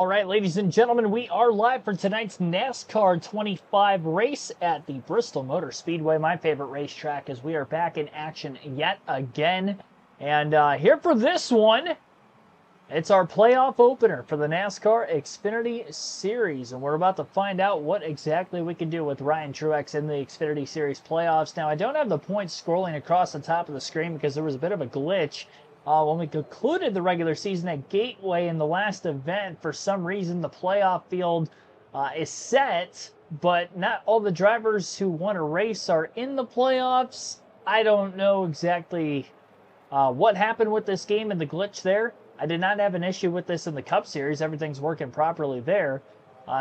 All right, ladies and gentlemen, we are live for tonight's NASCAR 25 race at the Bristol Motor Speedway, my favorite racetrack, as we are back in action yet again. And here for this one, it's our playoff opener for the NASCAR Xfinity Series. And we're about to find out what exactly we can do with Ryan Truex in the Xfinity Series playoffs. Now, I don't have the points scrolling across the top of the screen because there was a bit of a glitch. When we concluded the regular season at Gateway in the last event, for some reason the playoff field is set, but not all the drivers who won a race are in the playoffs. I don't know exactly what happened with this game and the glitch there. I did not have an issue with this in the Cup Series. Everything's working properly there.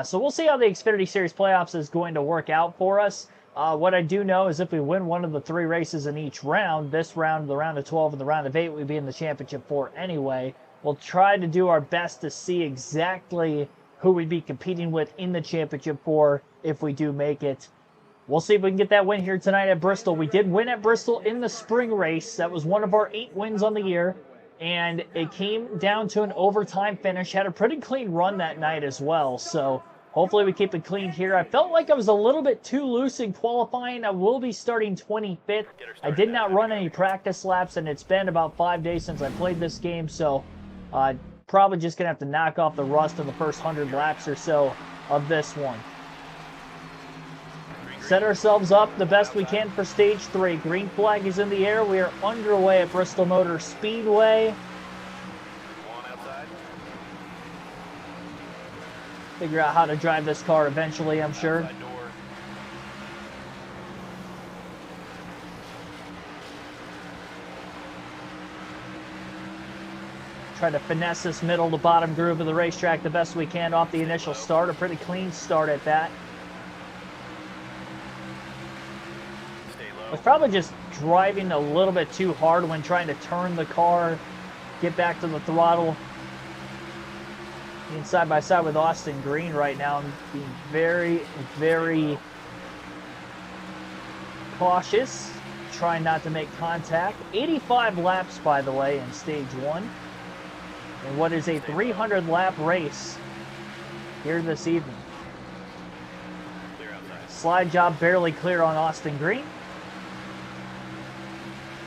So we'll see how the Xfinity Series playoffs is going to work out for us. What I do know is if we win one of the three races in each round, this round, the round of 12, and the round of 8, we'd be in the championship 4 anyway. We'll try to do our best to see exactly who we'd be competing with in the championship 4 if we do make it. We'll see if we can get that win here tonight at Bristol. We did win at Bristol in the spring race. That was one of our 8 wins on the year, and it came down to an overtime finish. Had a pretty clean run that night as well, so hopefully we keep it clean here. I felt like I was a little bit too loose in qualifying. I will be starting 25th. I did not run any practice laps, and it's been about 5 days since I played this game, so probably just going to have to knock off the rust in the first 100 laps or so of this one. Set ourselves up the best we can for stage 3. Green flag is in the air. We are underway at Bristol Motor Speedway. Figure out how to drive this car eventually, I'm sure. Try to finesse this middle to bottom groove of the racetrack the best we can off the initial start. A pretty clean start at that. I was probably just driving a little bit too hard when trying to turn the car, get back to the throttle. Being side by side with Austin Green right now, I'm being very, very cautious, trying not to make contact. 85 laps, by the way, in stage 1, in what is a 300-lap race here this evening. Slide job barely clear on Austin Green.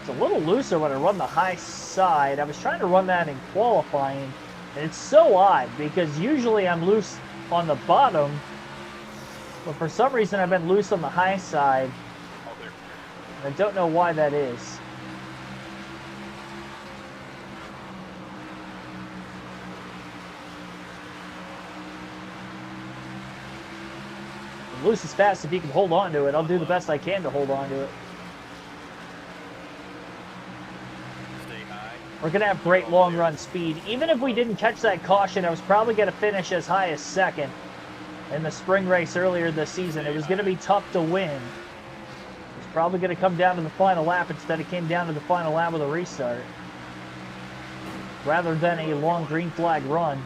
It's a little looser when I run the high side. I was trying to run that in qualifying. And it's so odd because usually I'm loose on the bottom, but for some reason I've been loose on the high side. And I don't know why that is. Loose is fast if you can hold on to it. I'll do the best I can to hold on to it. We're going to have great long run speed. Even if we didn't catch that caution, I was probably going to finish as high as 2nd in the spring race earlier this season. It was going to be tough to win. It was probably going to come down to the final lap. Instead, it came down to the final lap with a restart, rather than a long green flag run.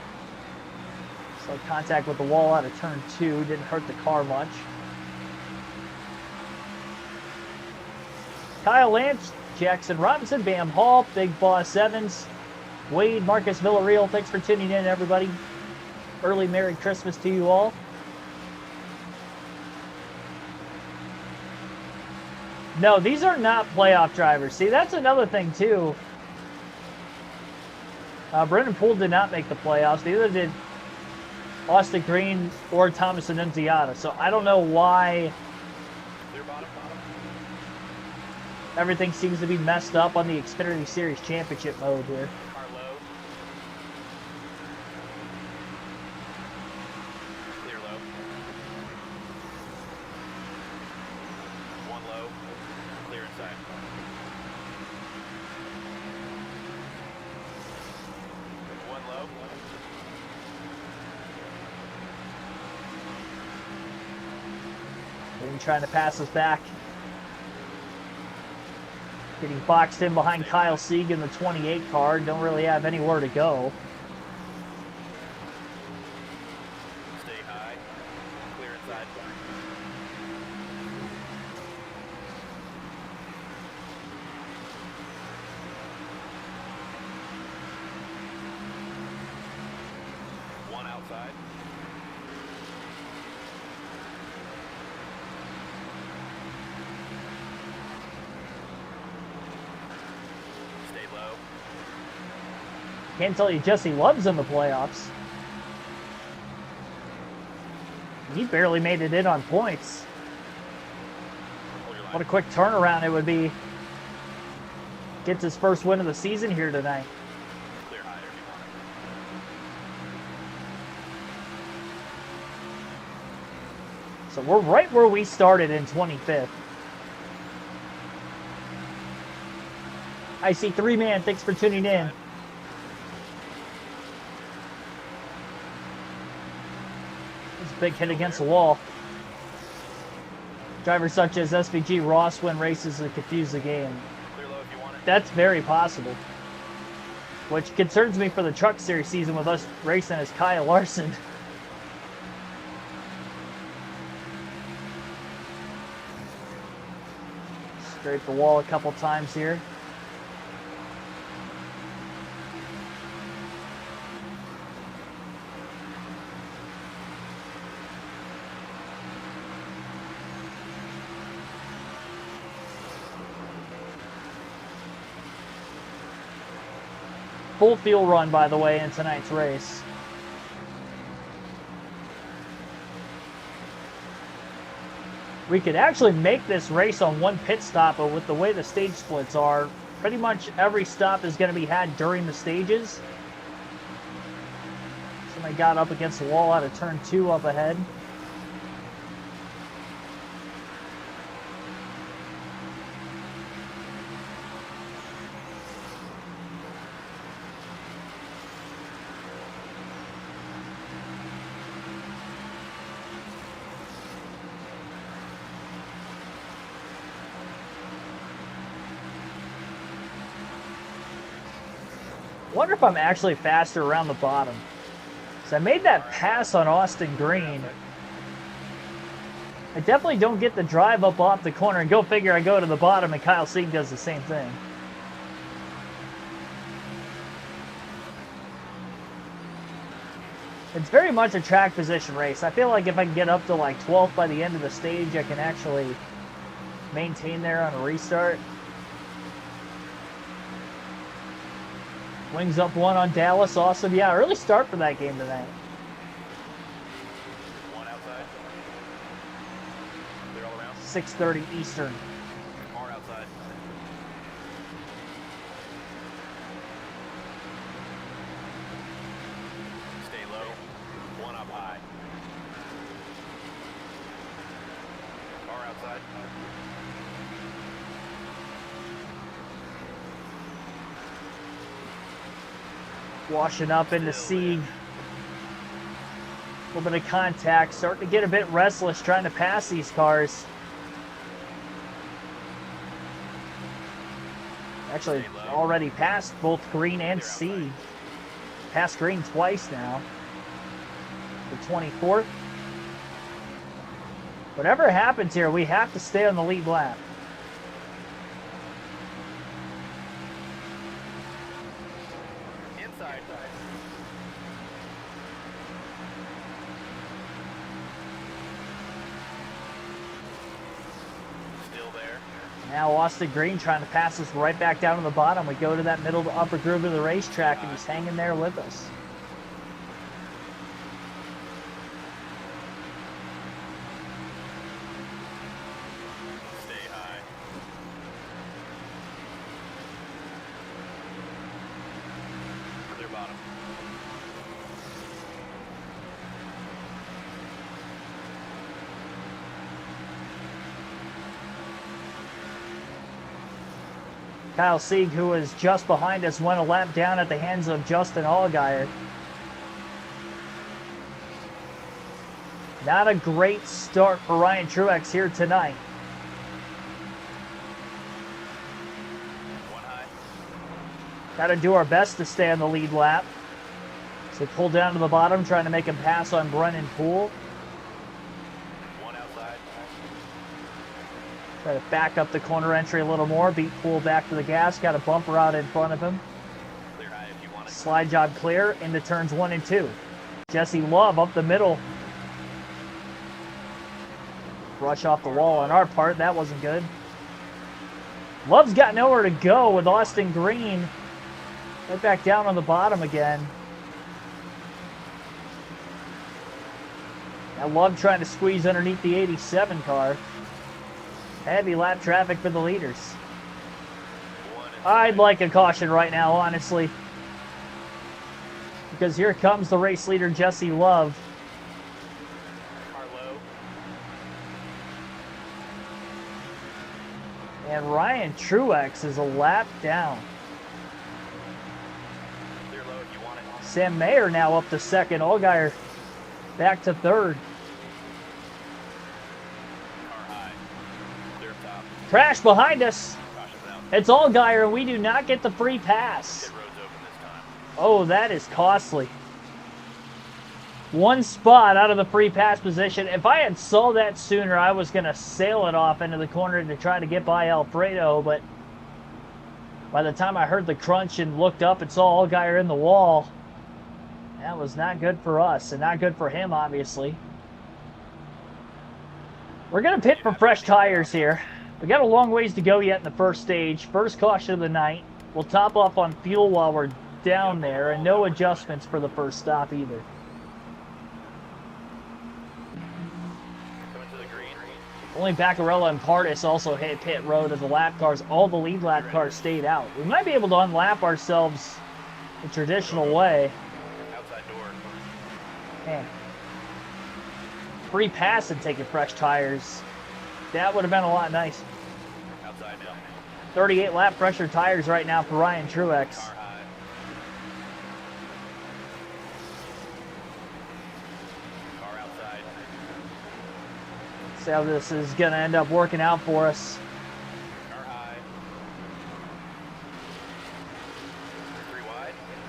So contact with the wall out of turn 2. Didn't hurt the car much. Kyle Lance, Jackson Robinson, Bam Hall, Big Boss Evans, Wade, Marcus Villarreal, thanks for tuning in, everybody. Early Merry Christmas to you all. No, these are not playoff drivers. See, that's another thing, too. Brendan Poole did not make the playoffs. Neither did Austin Green or Thomas Annunziata. So I don't know why everything seems to be messed up on the Xfinity Series Championship mode here. Clear low. One low. Clear inside. One low. Green trying to pass us back. Getting boxed in behind Kyle Sieg in the 28 car. Don't really have anywhere to go. Stay high. Clear inside. One outside. Can't tell you Jesse Love's in the playoffs. He barely made it in on points. What a quick turnaround it would be. Gets his first win of the season here tonight. Clear higher if you want it. So we're right where we started in 25th. I see 3-man. Thanks for tuning in. It's a big hit against the wall. Drivers such as SVG Ross win races that confuse the game. Clear low if you want it. That's very possible. Which concerns me for the Truck Series season with us racing as Kyle Larson. Scrape the wall a couple times here. Full fuel run, by the way, in tonight's race. We could actually make this race on one pit stop, but with the way the stage splits are, pretty much every stop is going to be had during the stages. Somebody got up against the wall out of turn 2 up ahead. Wonder if I'm actually faster around the bottom. So I made that pass on Austin Green. I definitely don't get the drive up off the corner, and go figure I go to the bottom and Kyle Sieg does the same thing. It's very much a track position race. I feel like if I can get up to like 12th by the end of the stage, I can actually maintain there on a restart. Wings up one on Dallas. Awesome. Yeah, early start for that game tonight. One outside. Clear all around. 6:30 Eastern. More outside. Stay low. One up high. Car outside. Washing up into Sieg. A little bit of contact. Starting to get a bit restless trying to pass these cars. Actually, already passed both Green and Sieg. Passed Green twice now. The 24th. Whatever happens here, we have to stay on the lead lap. Inside. Still there. Now Austin Green trying to pass us right back down to the bottom. We go to that middle to upper groove of the racetrack, and he's hanging there with us. Stay high. Clear bottom. Kyle Sieg, who was just behind us, went a lap down at the hands of Justin Allgaier. Not a great start for Ryan Truex here tonight. One high. Got to do our best to stay on the lead lap. So pull down to the bottom, trying to make him pass on Brennan Poole. One outside. Try to back up the corner entry a little more. Beat Poole back to the gas. Got a bumper out in front of him. Clear high if you want it. Slide job clear into turns 1 and 2. Jesse Love up the middle. Rush off the wall on our part. That wasn't good. Love's got nowhere to go with Austin Green Right back down on the bottom again. I love trying to squeeze underneath the 87 car. Heavy lap traffic for the leaders. I'd like a caution right now, honestly. Because here comes the race leader, Jesse Love. And Ryan Truex is a lap down. Sam Mayer now up to second. Allgaier back to third. Crash behind us. It's Allgaier, and we do not get the free pass. Oh, that is costly. One spot out of the free pass position. If I had saw that sooner, I was going to sail it off into the corner to try to get by Alfredo, but by the time I heard the crunch and looked up and saw Allgaier in the wall, that was not good for us and not good for him, obviously. We're going to pit for fresh tires here. We got a long ways to go yet in the first stage. First caution of the night. We'll top off on fuel while we're down there, and no adjustments for the first stop either. Only Baccarella and Pardis also hit pit road as the lap cars. All the lead lap cars stayed out. We might be able to unlap ourselves the traditional way. Man. Free pass and taking fresh tires. That would have been a lot nice. 38 lap pressure tires right now for Ryan Truex. See how this is going to end up working out for us.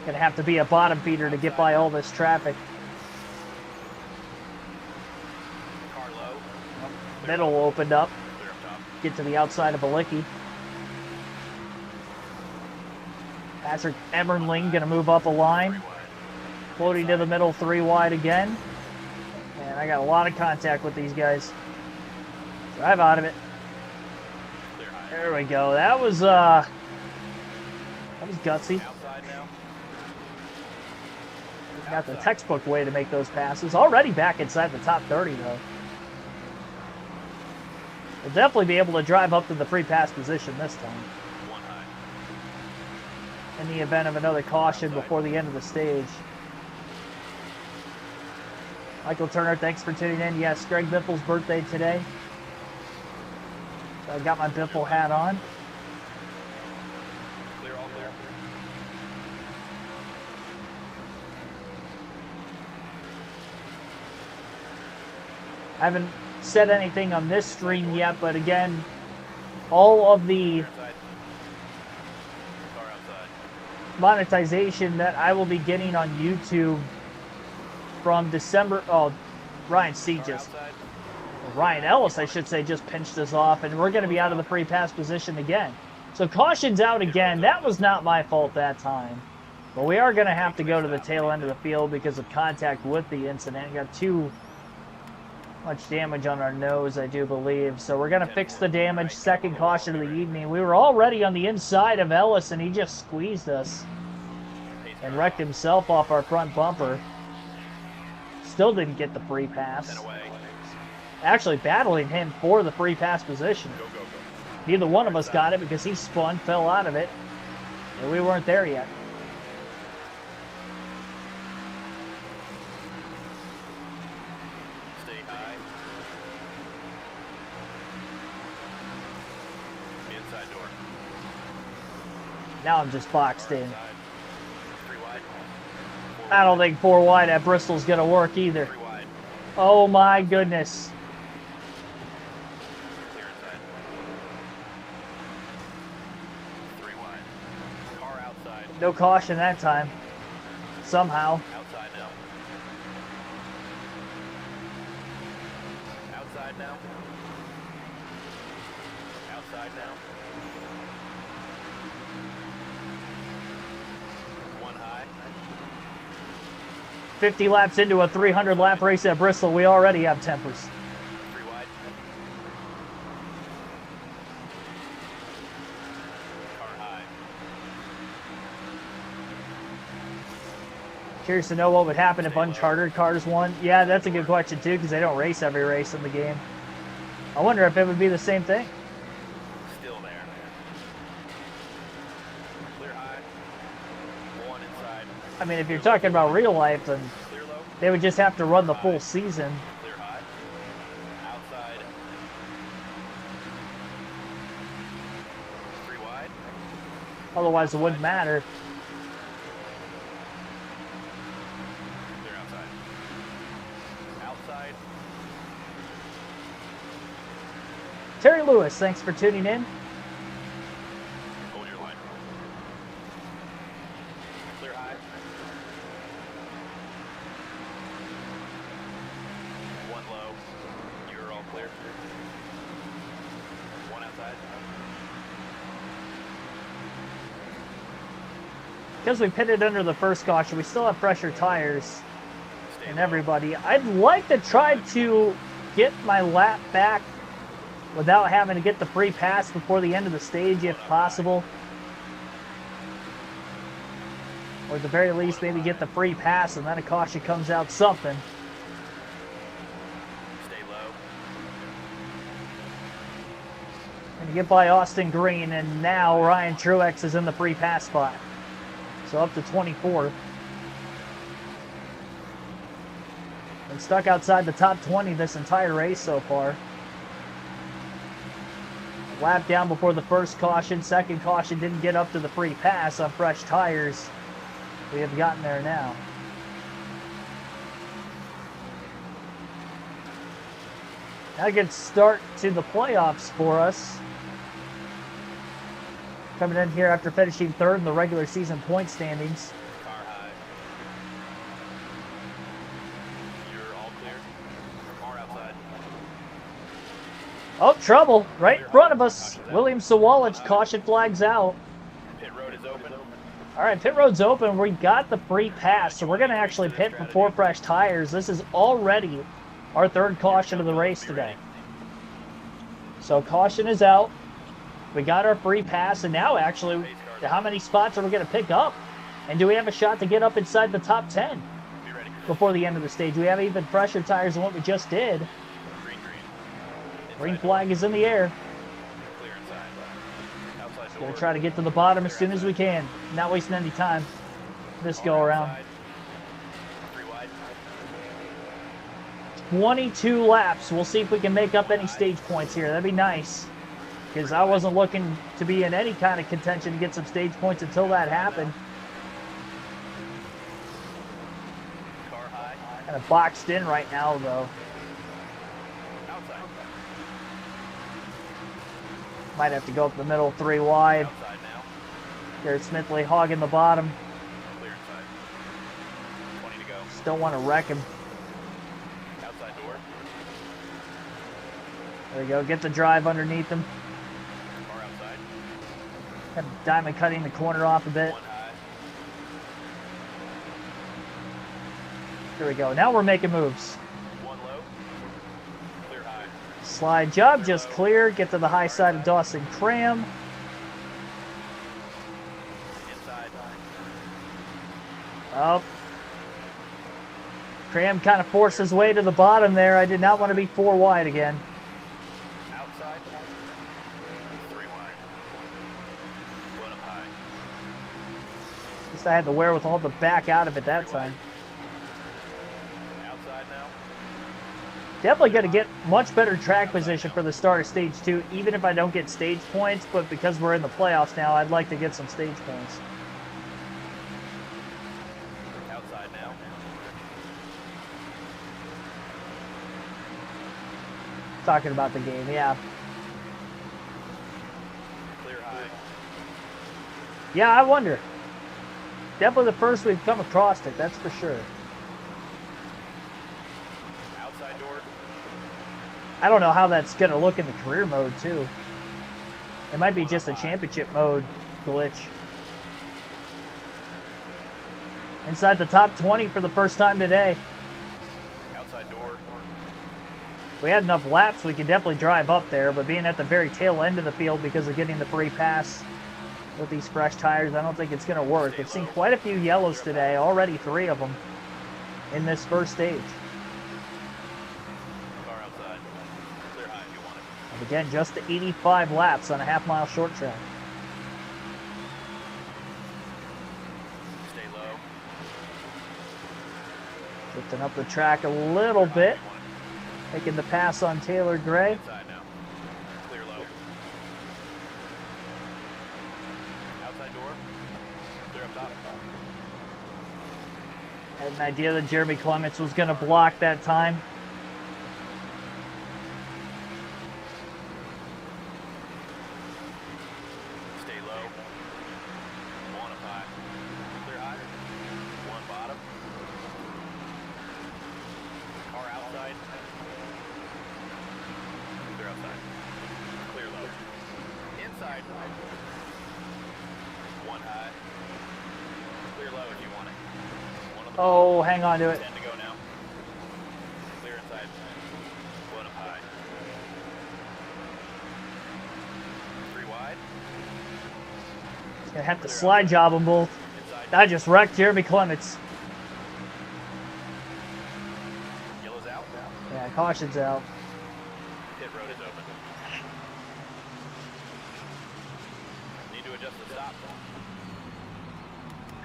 Going to have to be a bottom feeder to get by all this traffic. Middle opened up. Get to the outside of Balicki. Patrick Emmerling going to move up a line. Floating to the middle, 3 wide again. And I got a lot of contact with these guys. Drive out of it. There we go. That was gutsy. Got the textbook way to make those passes. Already back inside the top 30 though. We'll definitely be able to drive up to the free pass position this time. In the event of another caution before the end of the stage. Michael Turner, thanks for tuning in. Yes, Greg Biffle's birthday today. So I got my Biffle hat on. Clear, all clear. I haven't said anything on this stream yet, but again, all of the monetization that I will be getting on YouTube from December. Oh, Ryan C. Ryan Ellis, I should say, just pinched us off, and we're going to be out of the free pass position again. So caution's out again. That was not my fault that time. But we are going to have to go to the tail end of the field because of contact with the incident. Got too much damage on our nose, I do believe. So we're going to fix the damage. Second caution of the evening. We were already on the inside of Ellis, and he just squeezed us and wrecked himself off our front bumper. Still didn't get the free pass. Actually battling him for the free pass position. Neither one of us got it because he spun, fell out of it, and we weren't there yet. Stay high. Inside door. Now I'm just boxed in. 3 wide. I don't think 4 wide at Bristol's going to work either. 3 wide. Oh my goodness. Clear inside. 3 wide. Car outside. No caution that time. Somehow. Outside now. Outside now. Outside now. 1 high. 50 laps into a 300 lap race at Bristol, we already have tempers. 3 wide. Car high. Curious to know what would happen if uncharted cars won. Yeah, that's a good question too, because they don't race every race in the game. I wonder if it would be the same thing. Still there. Clear high. One inside. I mean, if you're talking about real life, then Clear low. they would just have to run the full season. Clear high. Outside. 3 wide. Otherwise, it wouldn't matter. Clear outside. Outside. Terry Lewis, thanks for tuning in. Hold your line. Clear high. One low. You're all clear. One outside. Because we pitted under the first caution, we still have pressure tires Stay and low. everybody. I'd like to try to get my lap back without having to get the free pass before the end of the stage, if possible. Or at the very least, maybe get the free pass and then a caution comes out something. Stay low. And you get by Austin Green, and now Ryan Truex is in the free pass spot. So up to 24. Been stuck outside the top 20 this entire race so far. Lap down before the first caution. Second caution didn't get up to the free pass on fresh tires. We have gotten there now. Now a good start to the playoffs for us. Coming in here after finishing third in the regular season point standings. Car high. You're all clear. Car outside. Oh, trouble right in front of us. William Sawalich, caution flags out. Pit road is open. All right, pit road's open. We got the free pass, so we're going to actually pit for 4 fresh tires. This is already our third caution of the race today. So caution is out. We got our free pass, and now actually, how many spots are we going to pick up? And do we have a shot to get up inside the top 10 Be ready. before the end of the stage? We have even fresher tires than what we just did. Green. Green Inside flag is in the air. door. Clear inside. Outside door. Going to try to get to the bottom as soon as we can. Not wasting any time this go around. Outside. 3 wide. 22 laps. We'll see if we can make up any stage points here. That'd be nice. Because I wasn't looking to be in any kind of contention to get some stage points until that happened. Car high. Kind of boxed in right now, though. Outside. Might have to go up the middle, 3 wide. Outside now. Garrett Smithley hogging the bottom. Clear inside. 20 to go. Just don't want to wreck him. Outside door. There we go. Get the drive underneath him. Car outside. Have Diamond cutting the corner off a bit. 1 high. Here we go. Now we're making moves. 1 low. Clear high. Slide job just clear. Get to the high side of Dawson Cram. Inside. Up. Cram kind of forced his way to the bottom there. I did not want to be 4 wide again. Outside. 3 wide. 1 up high. At least I had the wherewithal to back out of it that time. Outside now. Definitely going to get much better track position for the start of stage 2, even if I don't get stage points. But because we're in the playoffs now, I'd like to get some stage points. Outside now. Talking about the game, yeah. Clear high. Yeah, I wonder. Definitely the first we've come across it, that's for sure. Outside door. I don't know how that's going to look in the career mode, too. It might be just a championship mode glitch. Inside the top 20 for the first time today. Outside door. If we had enough laps, we could definitely drive up there, but being at the very tail end of the field because of getting the free pass with these fresh tires, I don't think it's going to work. We've seen quite a few yellows today, already 3 of them in this first stage. Car outside. Clear high if you want it. And again, just the 85 laps on a half-mile short track. Stay low. Drifting up the track a little bit, making the pass on Taylor Gray. Inside now. Clear low. Outside door. Clear up top. Had an idea that Jeremy Clements was going to block that time. Stay low. One up high. Clear high. One bottom. Car outside. Clear outside. Clear low. Inside. One high. Clear low if you want it. One on the Oh, hang on to it. 10 to go now. Clear inside. One up high. 3 wide. Gonna have to slide job them both. Inside. I just wrecked Jeremy Clements. Yellow's out. Yeah, caution's out. Pit road is open. Need to adjust the stop.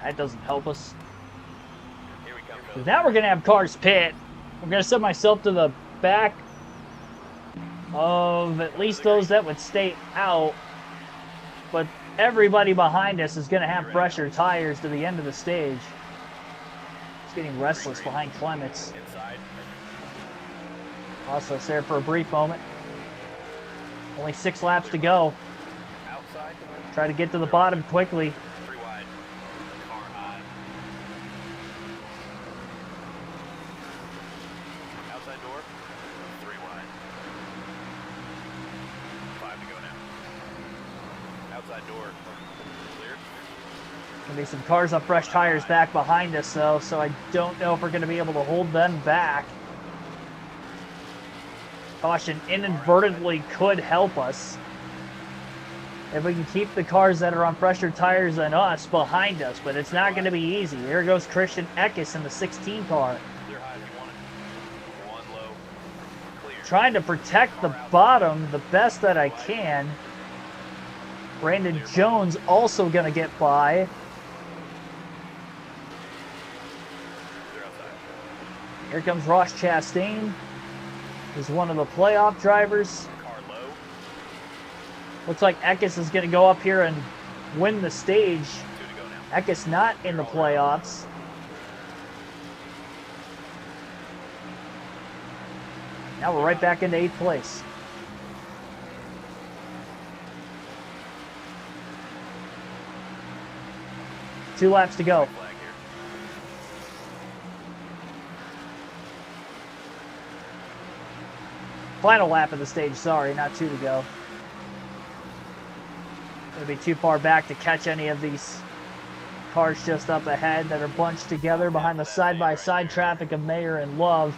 That doesn't help us. Here we come. So now we're gonna have cars pit. I'm gonna set myself to the back of at least those that would stay out. But everybody behind us is gonna have fresher tires to the end of the stage. It's getting restless behind Clements. Inside. Also there for a brief moment. Only 6 laps to go. Outside. Try to get to the bottom quickly. 3 wide. Car high. Outside door. 3 wide. 5 to go now. Outside door. Clear. Gonna be some cars on fresh tires back behind us though, so I don't know if we're gonna be able to hold them back. Caution inadvertently could help us if we can keep the cars that are on fresher tires than us behind us, but it's not going to be easy. Here goes Christian Eckes in the 16 car. Clear high if you want it. 1 low. Clear. Trying to protect the bottom the best that I can. Brandon Jones also going to get by. Clear outside. Here comes Ross Chastain. He's one of the playoff drivers. Car low. Looks like Eckes is going to go up here and win the stage. 2 to go now. Eckes not in the playoffs. Now we're right back into 8th place. Two laps to go. Flag here. Final lap of the stage, sorry, not 2 to go. Gonna be too far back to catch any of these cars just up ahead that are bunched together behind the side-by-side traffic of Mayer and Love.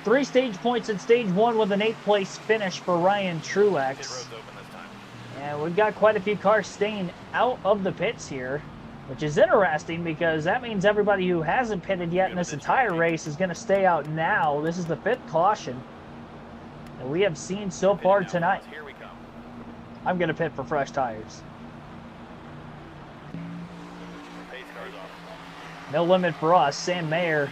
3 stage points in stage 1 with an 8th place finish for Ryan Pit Truex. road's open this time. And we've got quite a few cars staying out of the pits here, which is interesting because that means everybody who hasn't pitted yet in this entire race is going to stay out now. This is the 5th caution that we have seen so far tonight. Here we come. I'm going to pit for fresh tires. Pace cars off. No limit for us. Sam Mayer,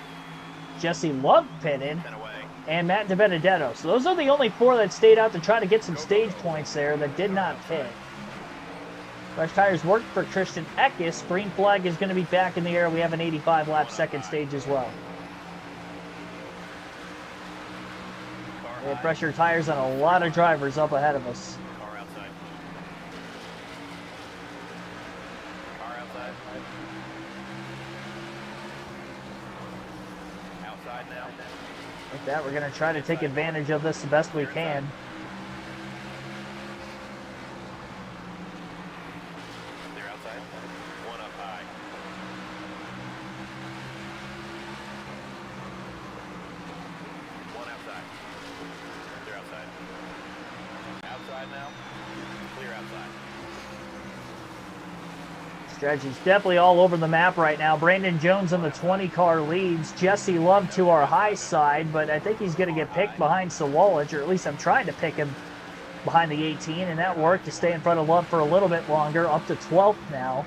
Jesse Love pitted, 10 away. and Matt DiBenedetto. So those are the only 4 that stayed out to try to get some stage points there that did not pit. Fresh tires worked for Christian Eckes. Green flag is going to be back in the air. We have an 85-lap second stage as well. We have fresher tires on a lot of drivers up ahead of us. Car outside. Car outside. Outside now. Like that, we're going to try to take advantage of this the best we can. Clear outside. 1 up high. One outside. Clear outside. Outside now. Clear outside. Stretch is definitely all over the map right now. Brandon Jones in the 20 car leads. Jesse Love to our high side, but I think he's going to get picked behind Sawalich, or at least I'm trying to pick him behind the 18, and that worked to stay in front of Love for a little bit longer, up to 12th now.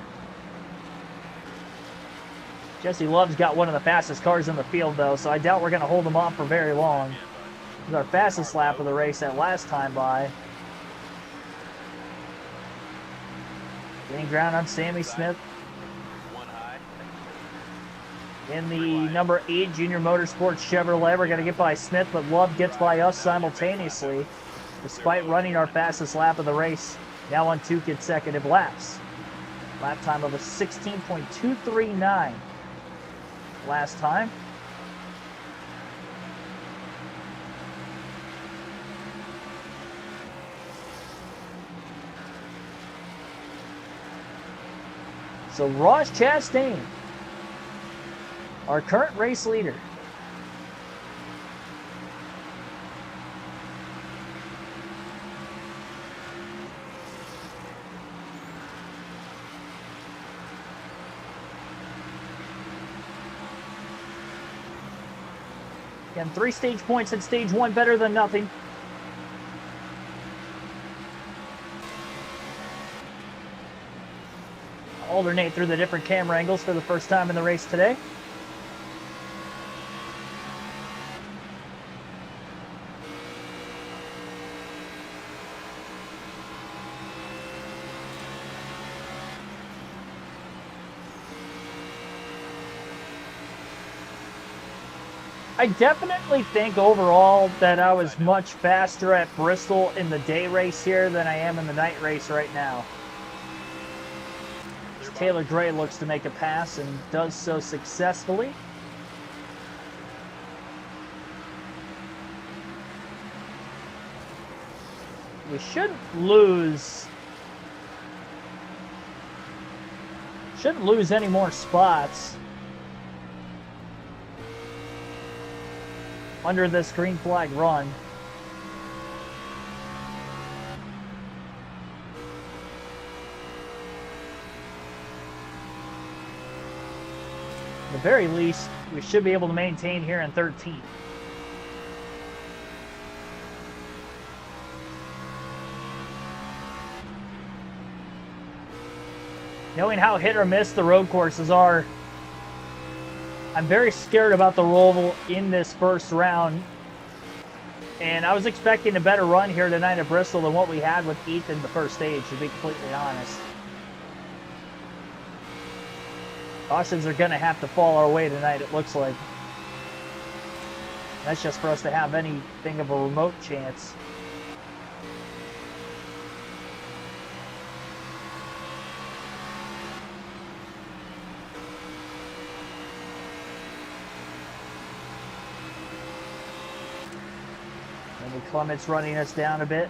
Jesse Love's got one of the fastest cars in the field, though, so I doubt we're going to hold him off for very long. It was our fastest lap of the race that last time by. Getting ground on Sammy Smith. In the number 8 Junior Motorsports Chevrolet, we're going to get by Smith, but Love gets by us simultaneously, despite running our fastest lap of the race, now on 2 consecutive laps. Lap time of a 16.239 last time. So Ross Chastain, our current race leader. Again, 3 stage points in stage 1, better than nothing. Alternate through the different camera angles for the first time in the race today. I definitely think overall that I was much faster at Bristol in the day race here than I am in the night race right now. Taylor Gray looks to make a pass and does so successfully. We shouldn't lose any more spots under this green flag run. At the very least, we should be able to maintain here in 13. Knowing how hit or miss the road courses are, I'm very scared about the roll in this first round. And I was expecting a better run here tonight at Bristol than what we had with Ethan the first stage, to be completely honest. Cautions are going to have to fall our way tonight, it looks like. That's just for us to have anything of a remote chance. And Clement's running us down a bit.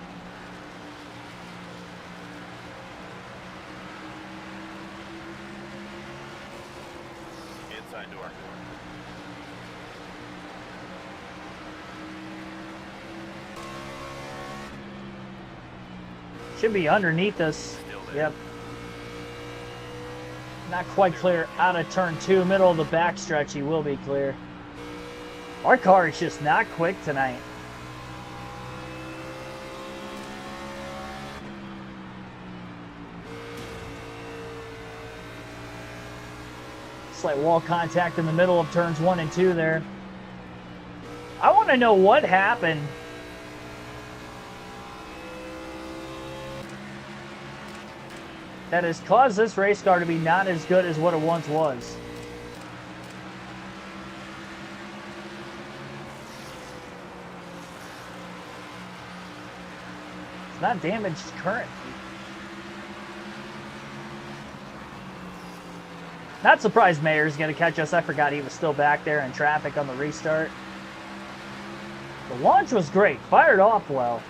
Should be underneath us. Yep. Not quite clear out of turn 2. Middle of the backstretch, he will be clear. Our car is just not quick tonight. Slight wall contact in the middle of turns 1 and 2 there. I want to know what happened that has caused this race car to be not as good as what it once was. It's not damaged currently. Not surprised Mayer's going to catch us. I forgot he was still back there in traffic on the restart. The launch was great. Fired off well.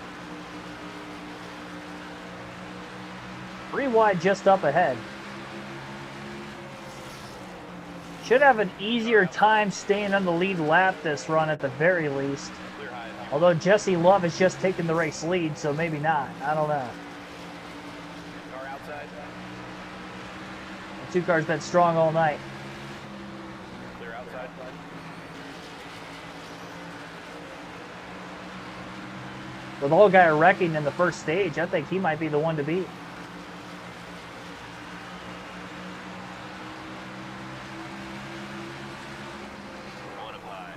3 wide just up ahead. Should have an easier time staying on the lead lap this run at the very least. Although Jesse Love has just taken the race lead, so maybe not. I don't know. two car's been strong all night. Clear outside. With all guy wrecking in the first stage, I think he might be the one to beat. One up high.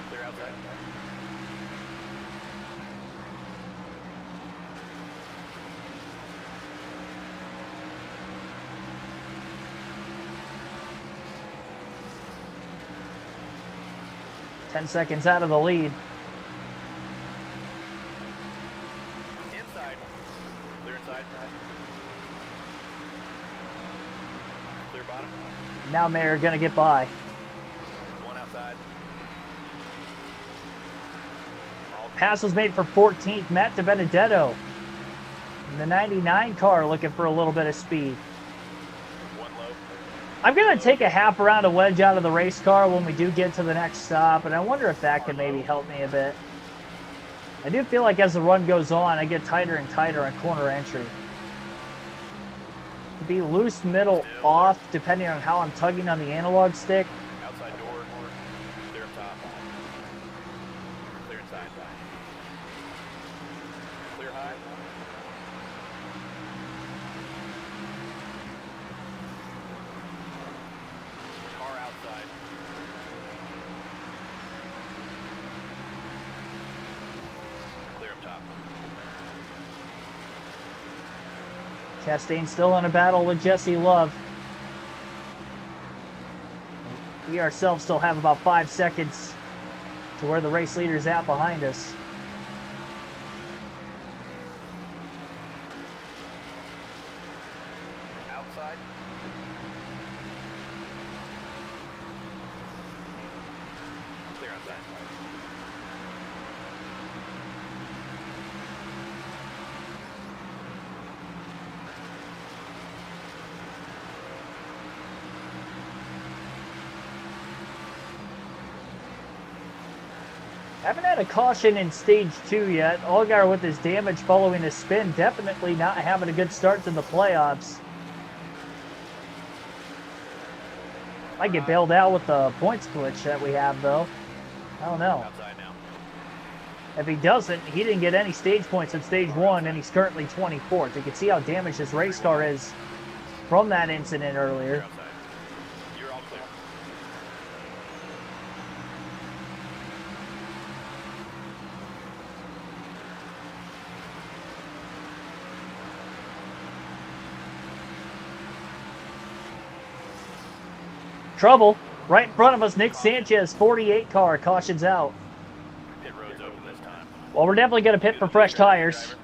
Clear outside. 10 seconds out of the lead. Inside. Clear inside. Clear bottom. Now Mayer gonna get by. One outside. Pass was made for 14th, Matt DiBenedetto. The 99 car looking for a little bit of speed. One low. I'm going to take a half around a wedge out of the race car when we do get to the next stop, and I wonder if that can maybe help me a bit. I do feel like as the run goes on, I get tighter and tighter on corner entry. To be loose, middle, off, depending on how I'm tugging on the analog stick. Outside door. Clear up top. Clear inside. Clear high. Car outside. Clear up top. Chastain still in a battle with Jesse Love. We ourselves still have about 5 seconds to where the race leader's at behind us. Outside. Clear outside. Haven't had a caution in stage 2 yet. Allgaier with his damage following his spin, definitely not having a good start to the playoffs. Might get bailed out with the points glitch that we have, though. I don't know. Outside now. If he doesn't, he didn't get any stage points in stage 1, and he's currently 24th. You can see how damaged his race car is from that incident Clear earlier. outside. You're all clear. Trouble. Right in front of us, Nick Sanchez, 48 car, cautions out. Pit road's open this time. Well, we're definitely going to pit for fresh tires.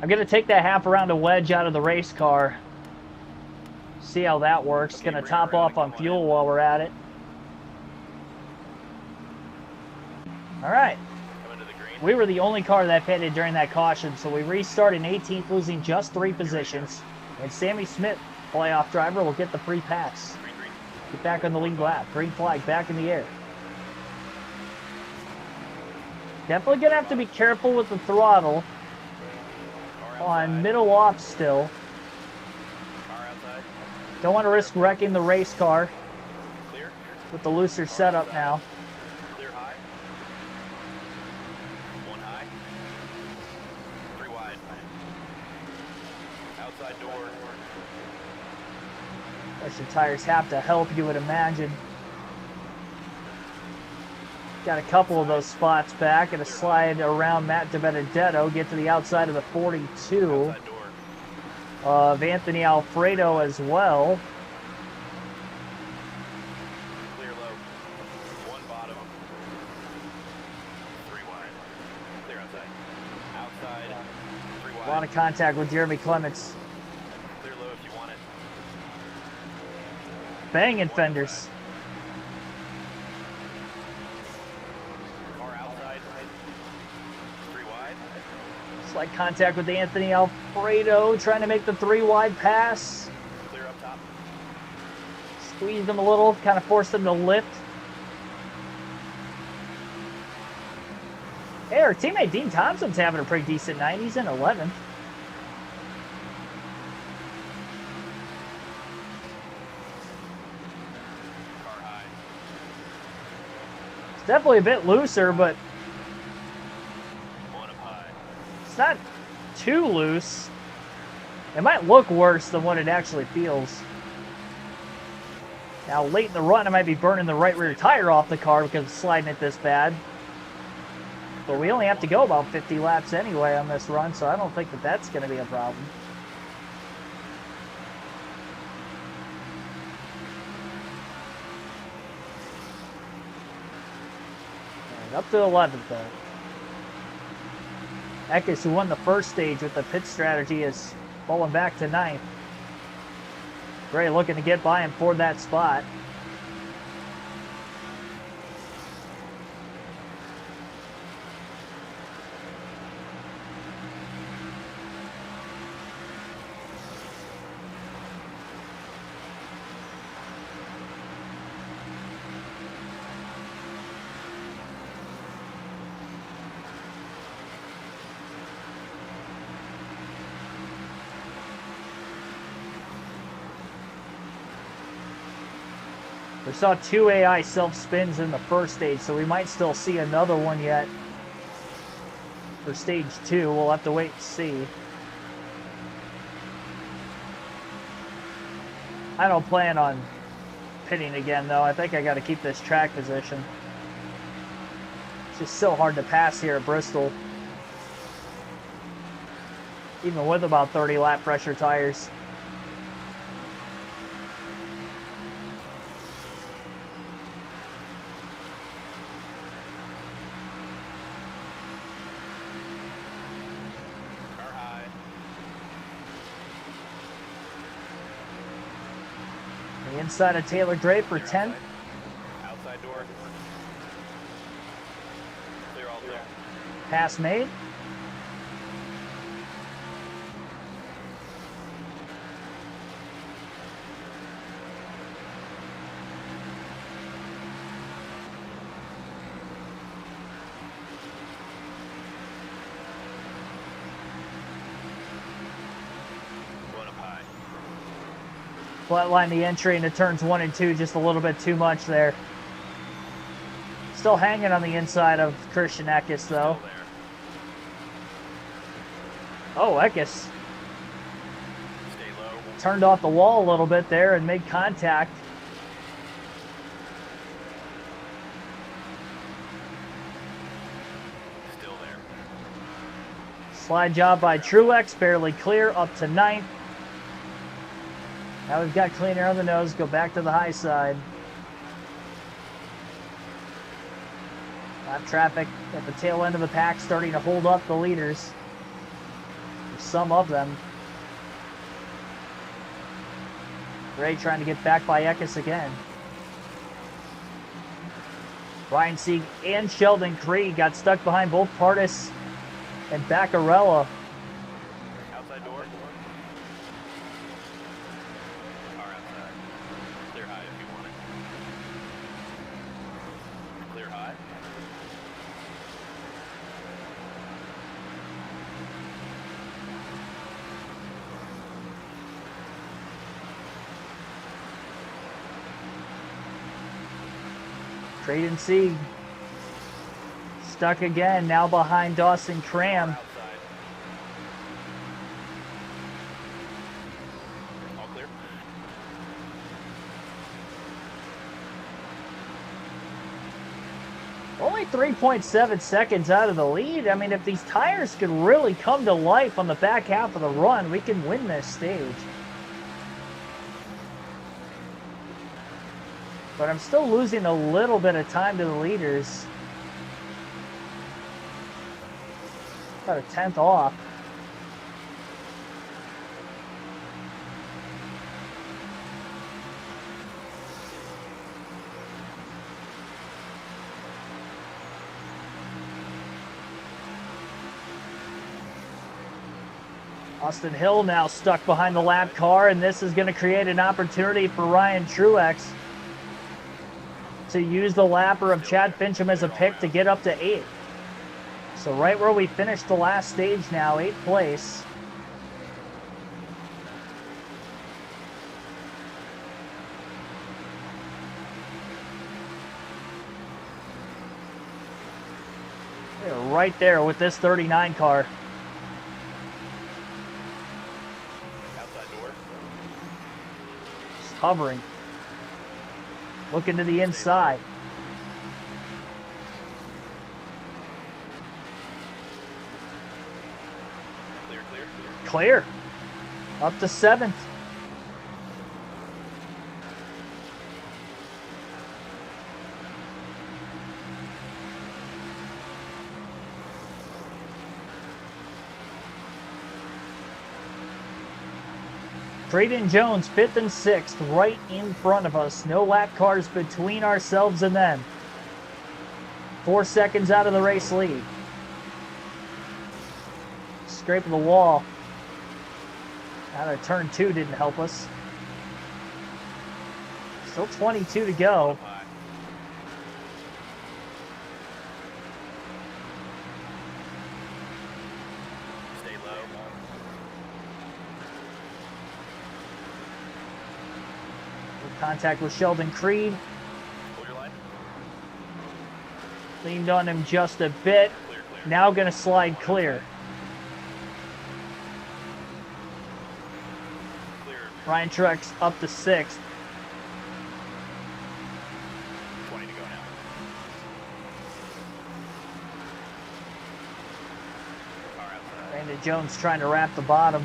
I'm going to take that half around a wedge out of the race car. See how that works. Going to top off on fuel while we're at it. All right. Coming to the green. We were the only car that pitted during that caution, so we restart in 18th, losing just 3 positions. And Sammy Smith, playoff driver, will get the free pass. Green, green. Get back on the lead lap. Green flag back in the air. Definitely going to have to be careful with the throttle. Car On outside. middle off still. Car outside. Don't want to risk wrecking the race car Clear. with the looser setup now. Clear high. One high. 3 wide. Outside door. Pressure tires have to help, you would imagine. Got a couple of those spots back and a slide around Matt DiBenedetto. Get to the outside of the 42 Outside door. of Anthony Alfredo as well. Clear low. One bottom. 3 wide. Clear outside. Outside. 3 wide. A lot of contact with Jeremy Clements. Clear low if you want it. Banging fenders. Car outside. 3 wide. Slight contact with Anthony Alfredo, trying to make the 3 wide pass. Clear up top. Squeezed him a little, kind of forced him to lift. Hey, our teammate Dean Thompson's having a pretty decent night. He's in 11th. It's definitely a bit looser, but One up high. it's not too loose. It might look worse than what it actually feels. Now, late in the run, I might be burning the right rear tire off the car because it's sliding it this bad. But we only have to go about 50 laps anyway on this run, so I don't think that that's going to be a problem. And up to 11th, though. Eckes, who won the first stage with the pit strategy, is falling back to 9th. Gray looking to get by him for that spot. We saw 2 AI self-spins in the first stage, so we might still see another one yet for stage 2. We'll have to wait and see. I don't plan on pitting again, though. I think I got to keep this track position. It's just so hard to pass here at Bristol, even with about 30 lap pressure tires. Inside of Taylor Gray for 10th. Outside door. Clear all there. Pass made. Flatline the entry into turns 1 and 2, just a little bit too much there. Still hanging on the inside of Christian Eckes, though. Oh, Eckes turned off the wall a little bit there and made contact. Still there. Slide job by Truex, barely clear, up to 9th. Now we've got clean air on the nose, go back to the high side. Lap traffic at the tail end of the pack starting to hold up the leaders. There's some of them. Gray trying to get back by Eckes again. Ryan Sieg and Sheldon Creed got stuck behind both Pardis and Baccarella. Outside door. Car outside. Clear high if you want it. Clear high. Creed and Sieg stuck again, now behind Dawson Cram. All clear. Only 3.7 seconds out of the lead. I mean, if these tires could really come to life on the back half of the run, we can win this stage. But I'm still losing a little bit of time to the leaders. About a 10th off. Austin Hill now stuck behind the lap car, and this is going to create an opportunity for Ryan Truex to use the lapper of Chad Fincham as a pick to get up to 8th. So right where we finished the last stage now, 8th place. They're right there with this 39 car. Outside door. Just hovering. Looking to the inside. Clear, clear, clear. Clear. Up to 7th. Braden Jones, 5th and 6th, right in front of us. No lap cars between ourselves and them. 4 seconds out of the race lead. Scraping the wall. Out of turn 2 didn't help us. Still 22 to go. High. Stay low. Contact with Sheldon Creed. Hold your line. Leaned on him just a bit. Clear, clear. Now going to slide clear. Clear. Ryan Truex up to 6th. 20 to go now. Car outside. Brandon Jones trying to wrap the bottom.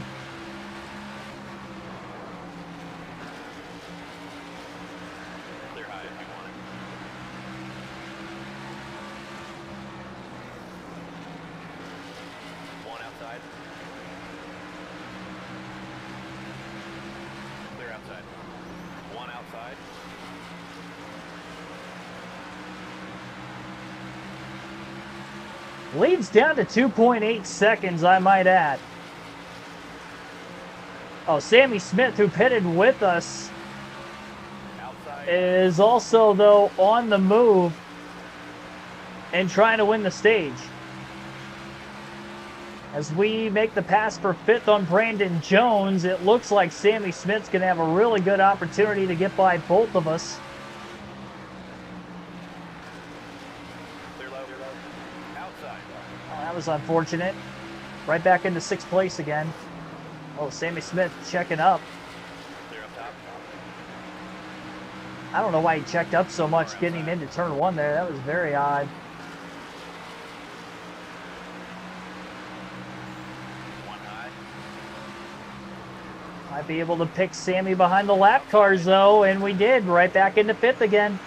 Clear high if you want it. One outside. Clear outside. One outside. Leads down to 2.8 seconds, I might add. Oh, Sammy Smith, who pitted with us, Outside. is also, though, on the move and trying to win the stage. As we make the pass for 5th on Brandon Jones, it looks like Sammy Smith's going to have a really good opportunity to get by both of us. Clear low. Clear low. Outside. Oh, that was unfortunate. Right back into 6th place again. Oh, Sammy Smith checking up. Clear up top. I don't know why he checked up so much getting him into turn 1 there. That was very odd. One high. Might be able to pick Sammy behind the lap cars, though, and we did. Right back into 5th again.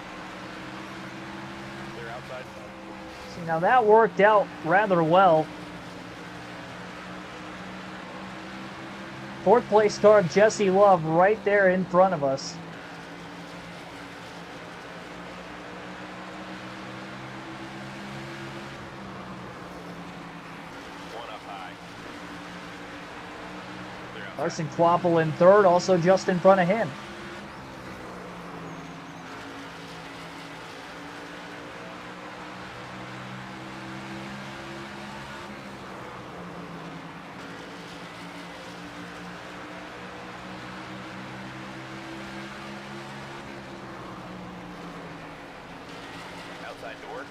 Clear outside. See, now that worked out rather well. 4th place car of Jesse Love right there in front of us. One up high. Clear outside. Carson Kvapil in 3rd, also just in front of him. Outside door.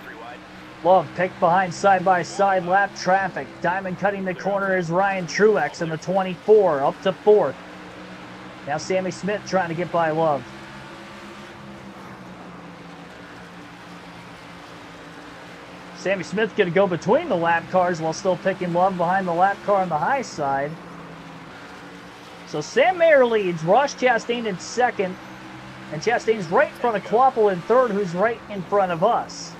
3 wide. Love picked behind side-by-side lap traffic. Diamond cutting the corner is Ryan Truex in the 24, up to 4th. Now Sammy Smith trying to get by Love. Sammy Smith going to go between the lap cars while still picking Love behind the lap car on the high side. So Sam Mayer leads, Ross Chastain in 2nd, and Chastain's right in front of Kvapil in 3rd, who's right in front of us.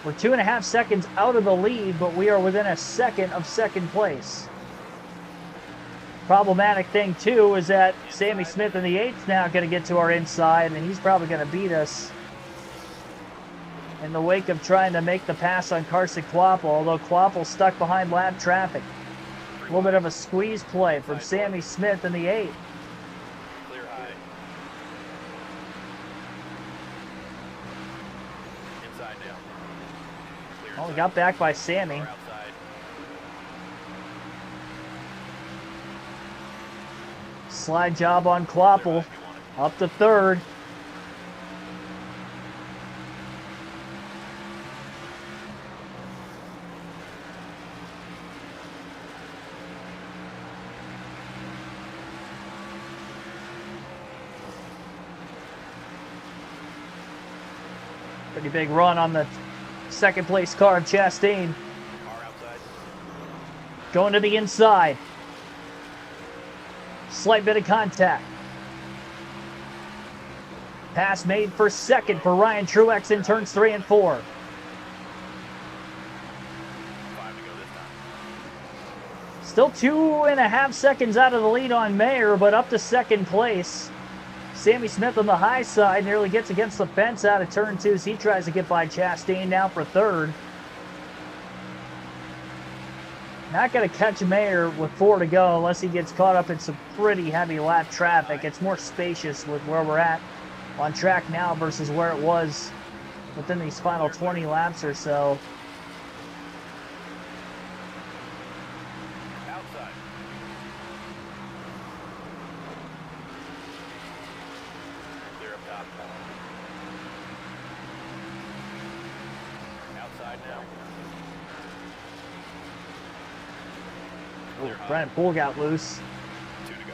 We're 2.5 seconds out of the lead, but we are within a second of 2nd place. Problematic thing, too, is that Sammy Smith in the 8th now going to get to our inside, and he's probably going to beat us in the wake of trying to make the pass on Carson Kvapil, although Kvapil stuck behind lap traffic. A little bit of a squeeze play from Sammy Smith in the 8th. Clear high. Inside now. Clear Oh, we inside. got back by Sammy. Car outside. Slide job on Clear high Kvapil, if you want it. up to 3rd. Pretty big run on the second place car of Chastain. Car outside. Going to the inside. Slight bit of contact. Pass made for second for Ryan Truex in turns 3 and 4. 5 to go this time. Still 2.5 seconds out of the lead on Mayer, but up to second place. Sammy Smith on the high side nearly gets against the fence out of turn 2 as he tries to get by Chastain now for third. Not going to catch Mayer with 4 to go unless he gets caught up in some pretty heavy lap traffic. It's more spacious with where we're at on track now versus where it was within these final 20 laps or so. Outside. Clear up top. Outside now. Oh, Brennan Poole got loose. 2 to go.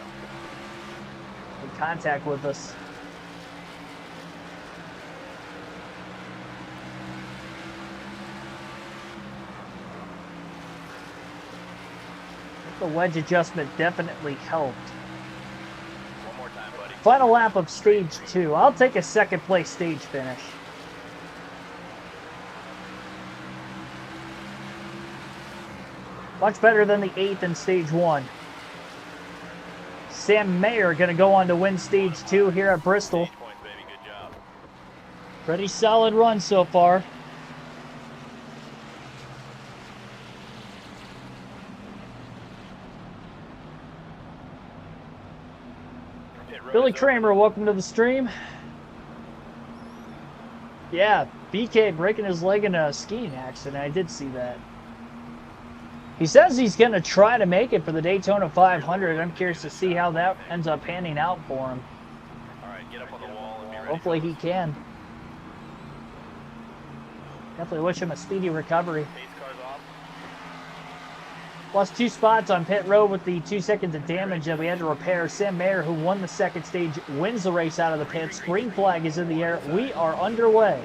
In contact with us. The wedge adjustment definitely helped. One more time, buddy. Final lap of stage 2. I'll take a second place stage finish. Much better than the 8th in stage 1. Sam Mayer going to go on to win stage 2 here at Bristol. Stage points, baby. Good job. Pretty solid run so far. Pit road Billy is Kramer, welcome to the stream. Yeah, BK breaking his leg in a skiing accident. I did see that. He says he's going to try to make it for the Daytona 500. I'm curious to see how that ends up panning out for him. All right, get up on the wall and be ready. Hopefully he can. Definitely wish him a speedy recovery. Pace cars off. Lost 2 spots on pit road with the 2 seconds of damage that we had to repair. Sam Mayer, who won the second stage, wins the race out of the pits. Green flag is in the air. We are underway.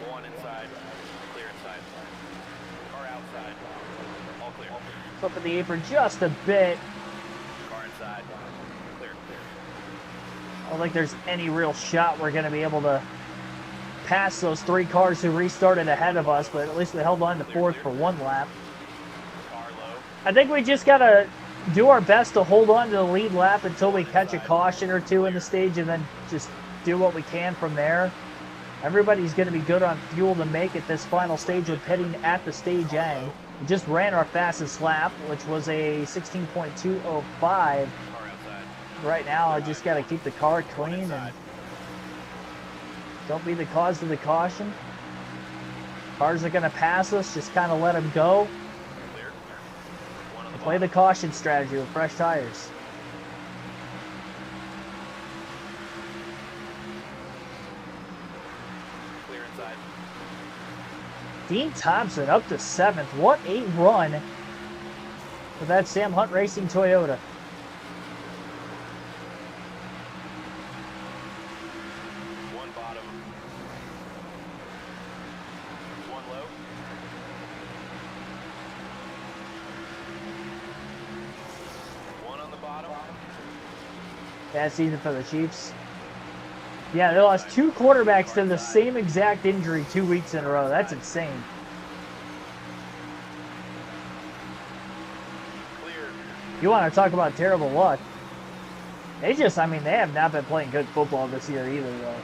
One inside. Clear inside. Car outside. All clear. Flipping the apron just a bit. Car inside. Clear. I don't think there's any real shot we're going to be able to pass those 3 cars who restarted ahead of us, but at least we held on to 4th for 1 lap. Car low. I think we just got to do our best to hold on to the lead lap until we catch a caution or 2 in the stage and then just do what we can from there. Everybody's going to be good on fuel to make it this final stage with pitting at the stage end. We just ran our fastest lap, which was a 16.205. Car outside. Right now, I just got to keep the car clean and don't be the cause of the caution. Cars are going to pass us, just kind of let them go. Clear. One on the Play the bottom. caution strategy with fresh tires. Clear inside. Dean Thompson up to 7th. What a run with that Sam Hunt Racing Toyota. One bottom. One low. One on the bottom. Bad season for the Chiefs. Yeah, they lost 2 quarterbacks to the same exact injury 2 weeks in a row. That's insane. Clear. You want to talk about terrible luck. They have not been playing good football this year either, though.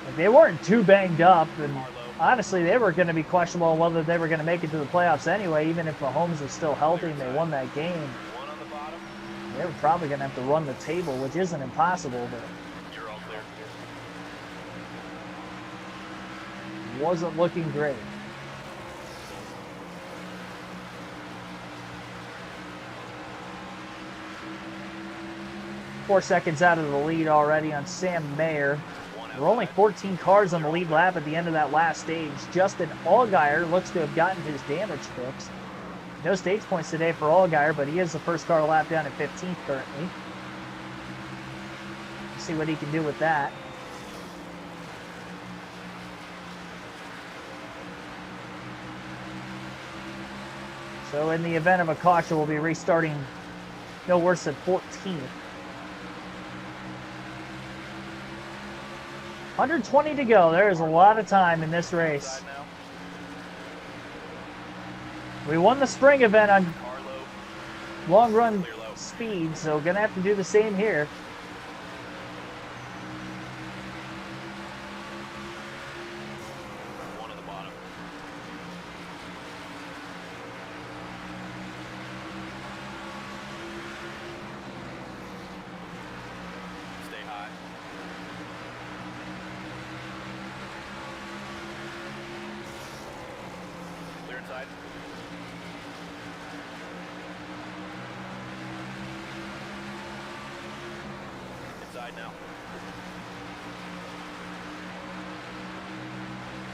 Like, they weren't too banged up, and honestly, they were going to be questionable on whether they were going to make it to the playoffs anyway, even if Mahomes was still healthy and they won that game. One on the bottom. They were probably going to have to run the table, which isn't impossible, but You're all clear. wasn't looking great. Four seconds out of the lead already on Sam Mayer. There were only 14 cars on the lead lap at the end of that last stage. Justin Allgaier looks to have gotten his damage fixed. No stage points today for Allgaier, but he is the first car lap down at 15th currently. Let's see what he can do with that. So in the event of a caution, we'll be restarting no worse than 14th. 120 to go. There is a lot of time in this race. We won the spring event on long run speed, so gonna have to do the same here. One at the bottom. Stay high. Clear inside. Inside now.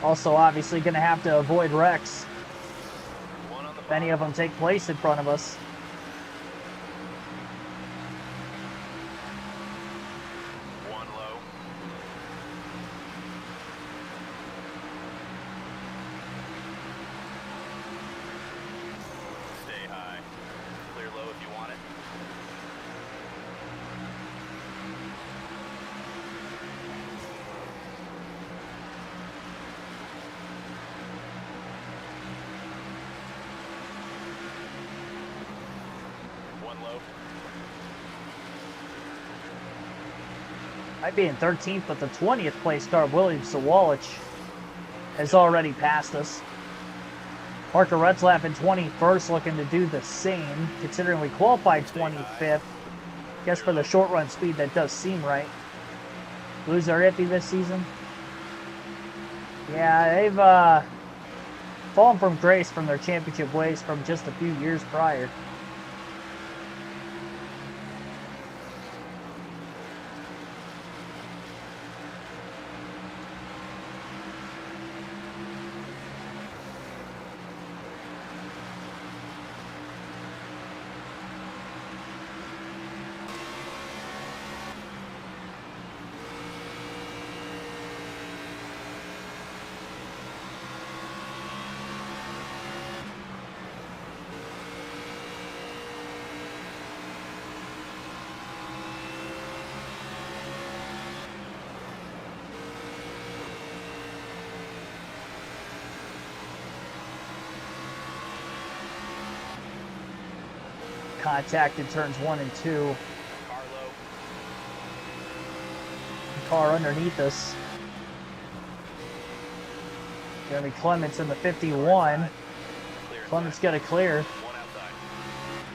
Also, obviously, going to have to avoid wrecks One on the if any of them take place in front of us. One low. Stay high. Clear low if you want it. One low. Might be in 13th, but the 20th place car, William Sawalich, has already passed us. Parker Retzlaff in 21st, looking to do the same, considering we qualified 25th. Guess for the short run speed, that does seem right. Blues are iffy this season. Yeah, they've fallen from grace from their championship ways from just a few years prior. Contact in turns 1 and 2. Car low. Car underneath us. Jeremy Clements in the 51. Clear Clements got a clear. One outside.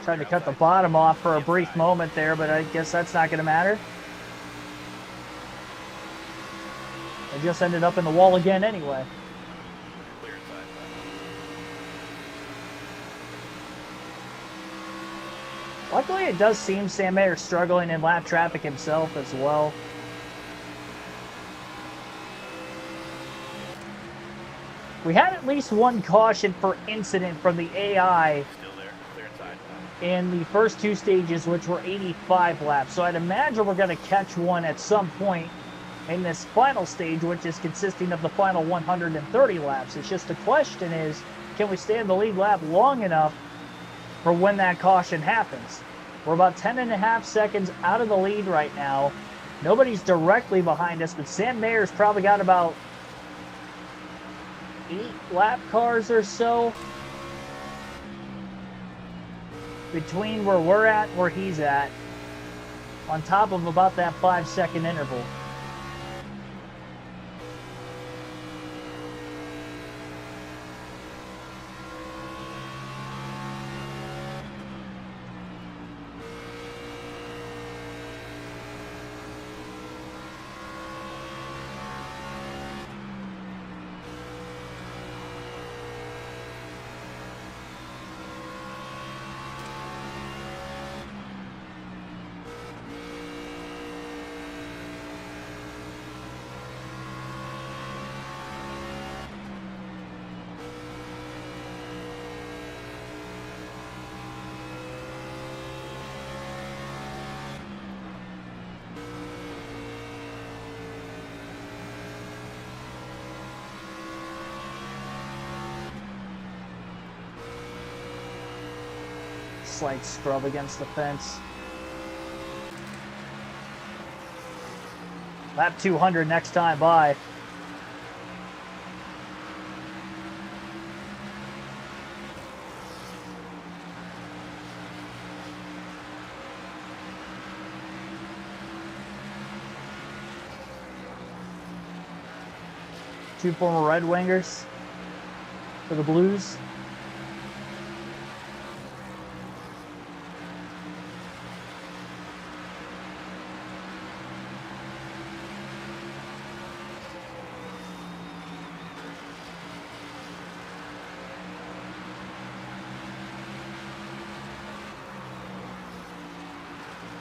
Tried to cut the bottom off for a brief moment there, but I guess that's not going to matter. They just ended up in the wall again anyway. Clear inside. Luckily, it does seem Sam Mayer's struggling in lap traffic himself as well. We had at least one caution for incident from the AI Still there. Clear inside. in the first two stages, which were 85 laps. So I'd imagine we're going to catch one at some point in this final stage, which is consisting of the final 130 laps. It's just the question is, can we stay in the lead lap long enough for when that caution happens? We're about 10.5 seconds out of the lead right now. Nobody's directly behind us, but Sam Mayer's probably got about 8 lap cars or so between where we're at and where he's at, on top of about that 5-second interval. slight scrub against the fence. Lap 200 next time by. Two former Red Wingers for the Blues.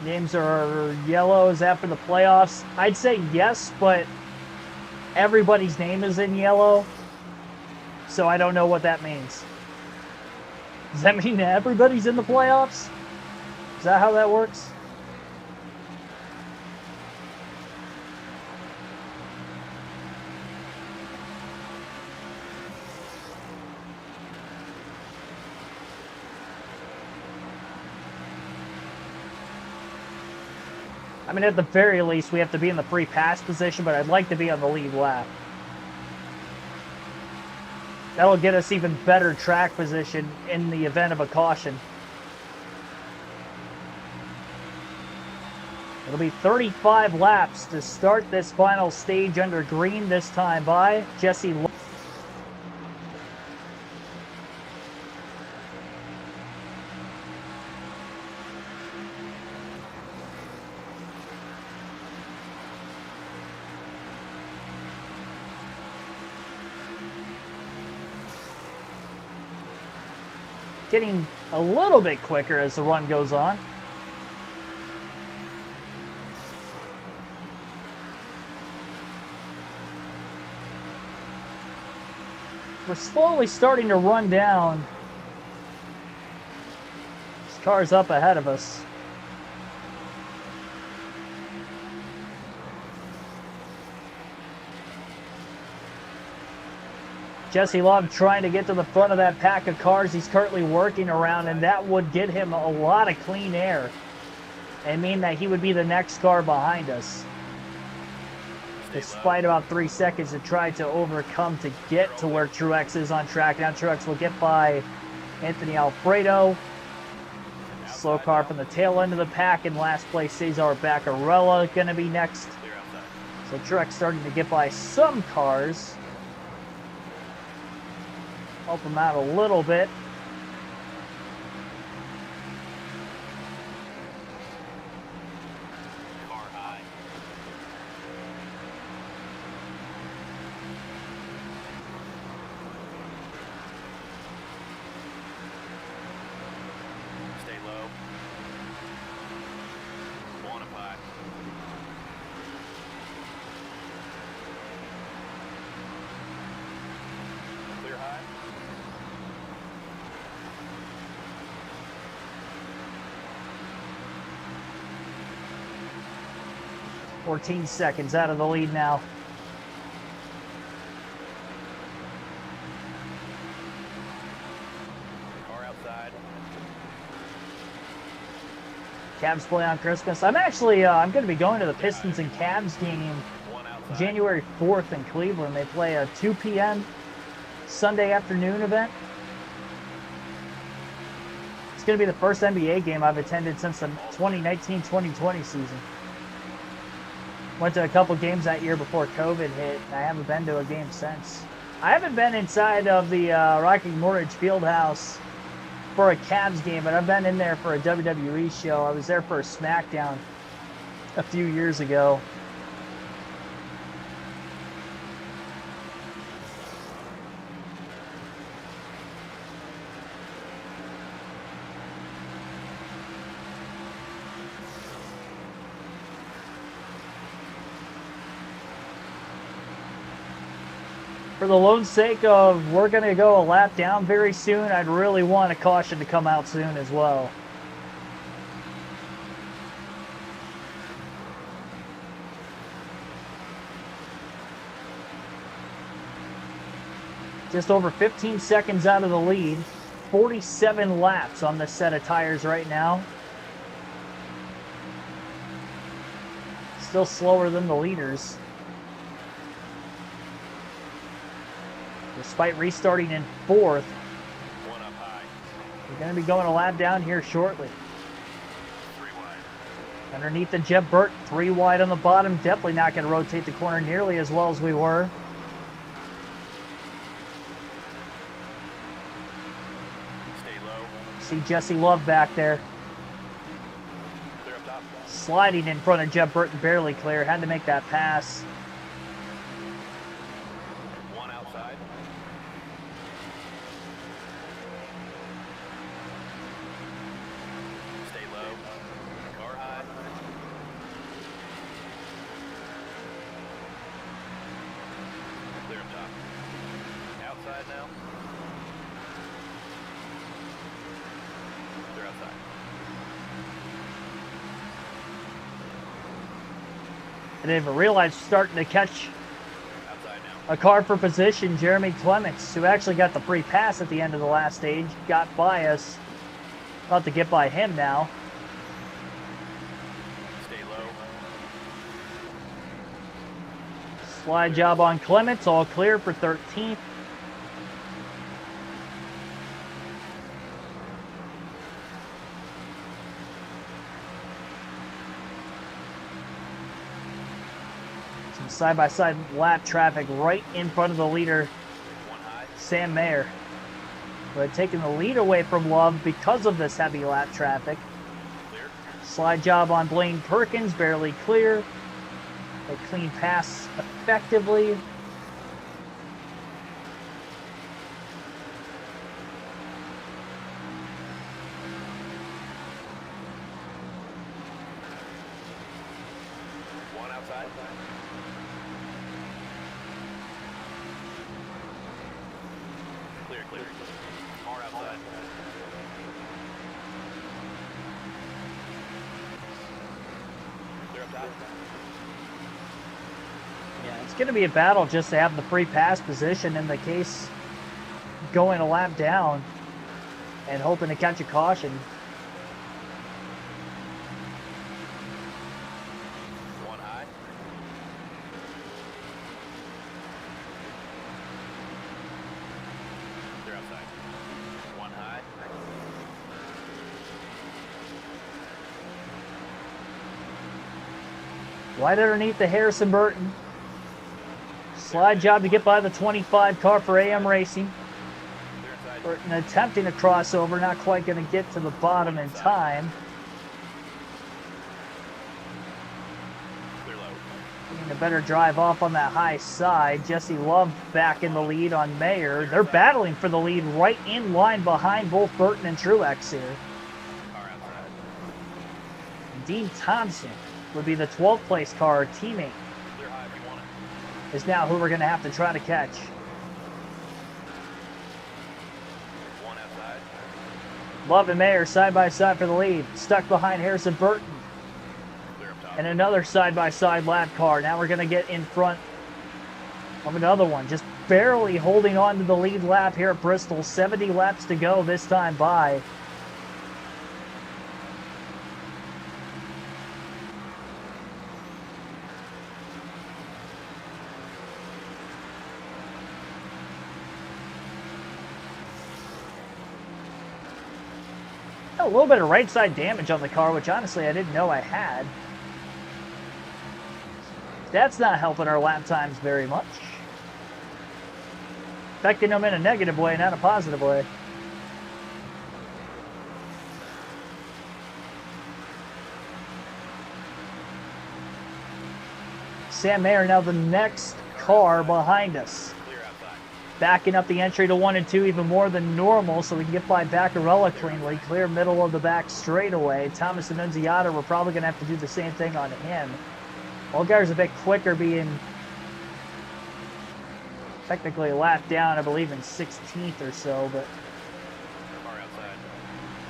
Names are yellows after the playoffs. I'd say yes, but everybody's name is in yellow, so I don't know what that means. Does that mean that everybody's in the playoffs? Is that how that works? I mean, at the very least, we have to be in the free pass position, but I'd like to be on the lead lap. That'll get us even better track position in the event of a caution. It'll be 35 laps to start this final stage under green this time by Jesse. Getting a little bit quicker as the run goes on. We're slowly starting to run down. This car's up ahead of us. Jesse Love trying to get to the front of that pack of cars he's currently working around, and that would get him a lot of clean air and mean that he would be the next car behind us. Despite about 3 seconds to try to overcome to get to where Truex is on track. Now Truex will get by Anthony Alfredo. Slow car from the tail end of the pack. In last place, Cesar Baccarella going to be next. So Truex starting to get by some cars. Help him out a little bit. Car high. Stay low. Quantify. Clear high. 14 seconds out of the lead now. Car outside. Cavs play on Christmas. I'm actually, I'm going to be going to the Pistons and Cavs game One outside. January 4th in Cleveland. They play a 2 p.m. Sunday afternoon event. It's going to be the first NBA game I've attended since the 2019-2020 season. Went to a couple games that year before COVID hit. I haven't been to a game since. I haven't been inside of the Rocky Mortgage Fieldhouse for a Cavs game, but I've been in there for a WWE show. I was there for a SmackDown a few years ago. For the lone sake of we're going to go a lap down very soon, I'd really want a caution to come out soon as well. Just over 15 seconds out of the lead. 47 laps on this set of tires right now. Still slower than the leaders. Despite restarting in 4th. One up high. We're going to be going a lap down here shortly. 3 wide. Underneath the Jeb Burt, 3 wide on the bottom. Definitely not going to rotate the corner nearly as well as we were. Stay low. See Jesse Love back there. Clear up top. Sliding in front of Jeb Burton, barely clear. Had to make that pass. 1 outside. Stay low. Car high. Clear up top. Outside now. Clear outside. I didn't even realize starting to catch Outside now. a car for position. Jeremy Clements, who actually got the free pass at the end of the last stage, got by us. About to get by him now. Stay low. Slide job on Clements, all clear for 13th. Some side-by-side lap traffic right in front of the leader, 1 high. Sam Mayer, who had taken the lead away from Love because of this heavy lap traffic. Clear. Slide job on Blaine Perkins, barely clear. A clean pass effectively. One outside. Clear, clear. More outside. Clear up top. Yeah, it's going to be a battle just to have the free pass position in the case going a lap down and hoping to catch a caution. 1 high. Clear outside. 1 high. Right underneath the Harrison Burton. Slide job to get by the 25 car for AM Racing. Clear inside. Burton attempting a crossover, not quite going to get to the bottom in time. Clear low. Getting a better drive off on that high side. Jesse Love back in the lead on Mayer. They're battling for the lead right in line behind both Burton and Truex here. Car outside. Dean Thompson would be the 12th place car teammate. Clear high if you want it. Is now who we're going to have to try to catch. 1 outside. Love and Mayer side by side for the lead. Stuck behind Harrison Burton. Clear up top. And another side-by-side lap car. Now we're going to get in front of another one. Just barely holding on to the lead lap here at Bristol. 70 laps to go this time by. A little bit of right side damage on the car, which honestly I didn't know I had. That's not helping our lap times very much. Affecting them in a negative way, not a positive way. Sam Mayer now the next car behind us. Clear outside. Backing up the entry to 1 and 2 even more than normal so we can get by Baccarella cleanly. Clear middle of the back straightaway. Thomas Annunziata, we're probably going to have to do the same thing on him. Allgaier's a bit quicker, being technically a lap down, I believe, in 16th or so, but Car outside.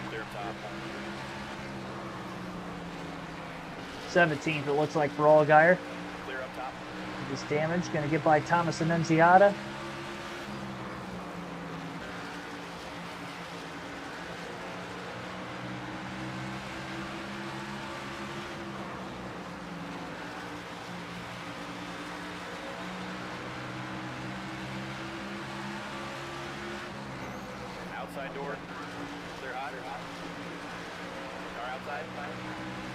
Clear up top. 17th it looks like for Allgaier. Clear up top. This damage going to get by Thomas Annunziata. outside door. Clear hot. Car outside.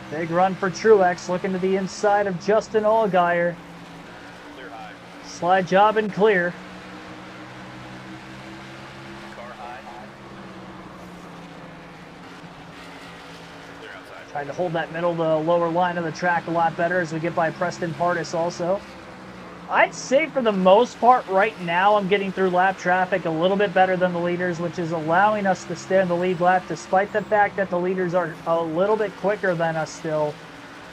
Big run for Truex, looking to the inside of Justin Allgaier. Clear high. Slide job and clear. Car high. Clear outside. Trying to hold that middle to lower line of the track a lot better as we get by Preston Pardis also. I'd say for the most part right now I'm getting through lap traffic a little bit better than the leaders, which is allowing us to stay in the lead lap despite the fact that the leaders are a little bit quicker than us still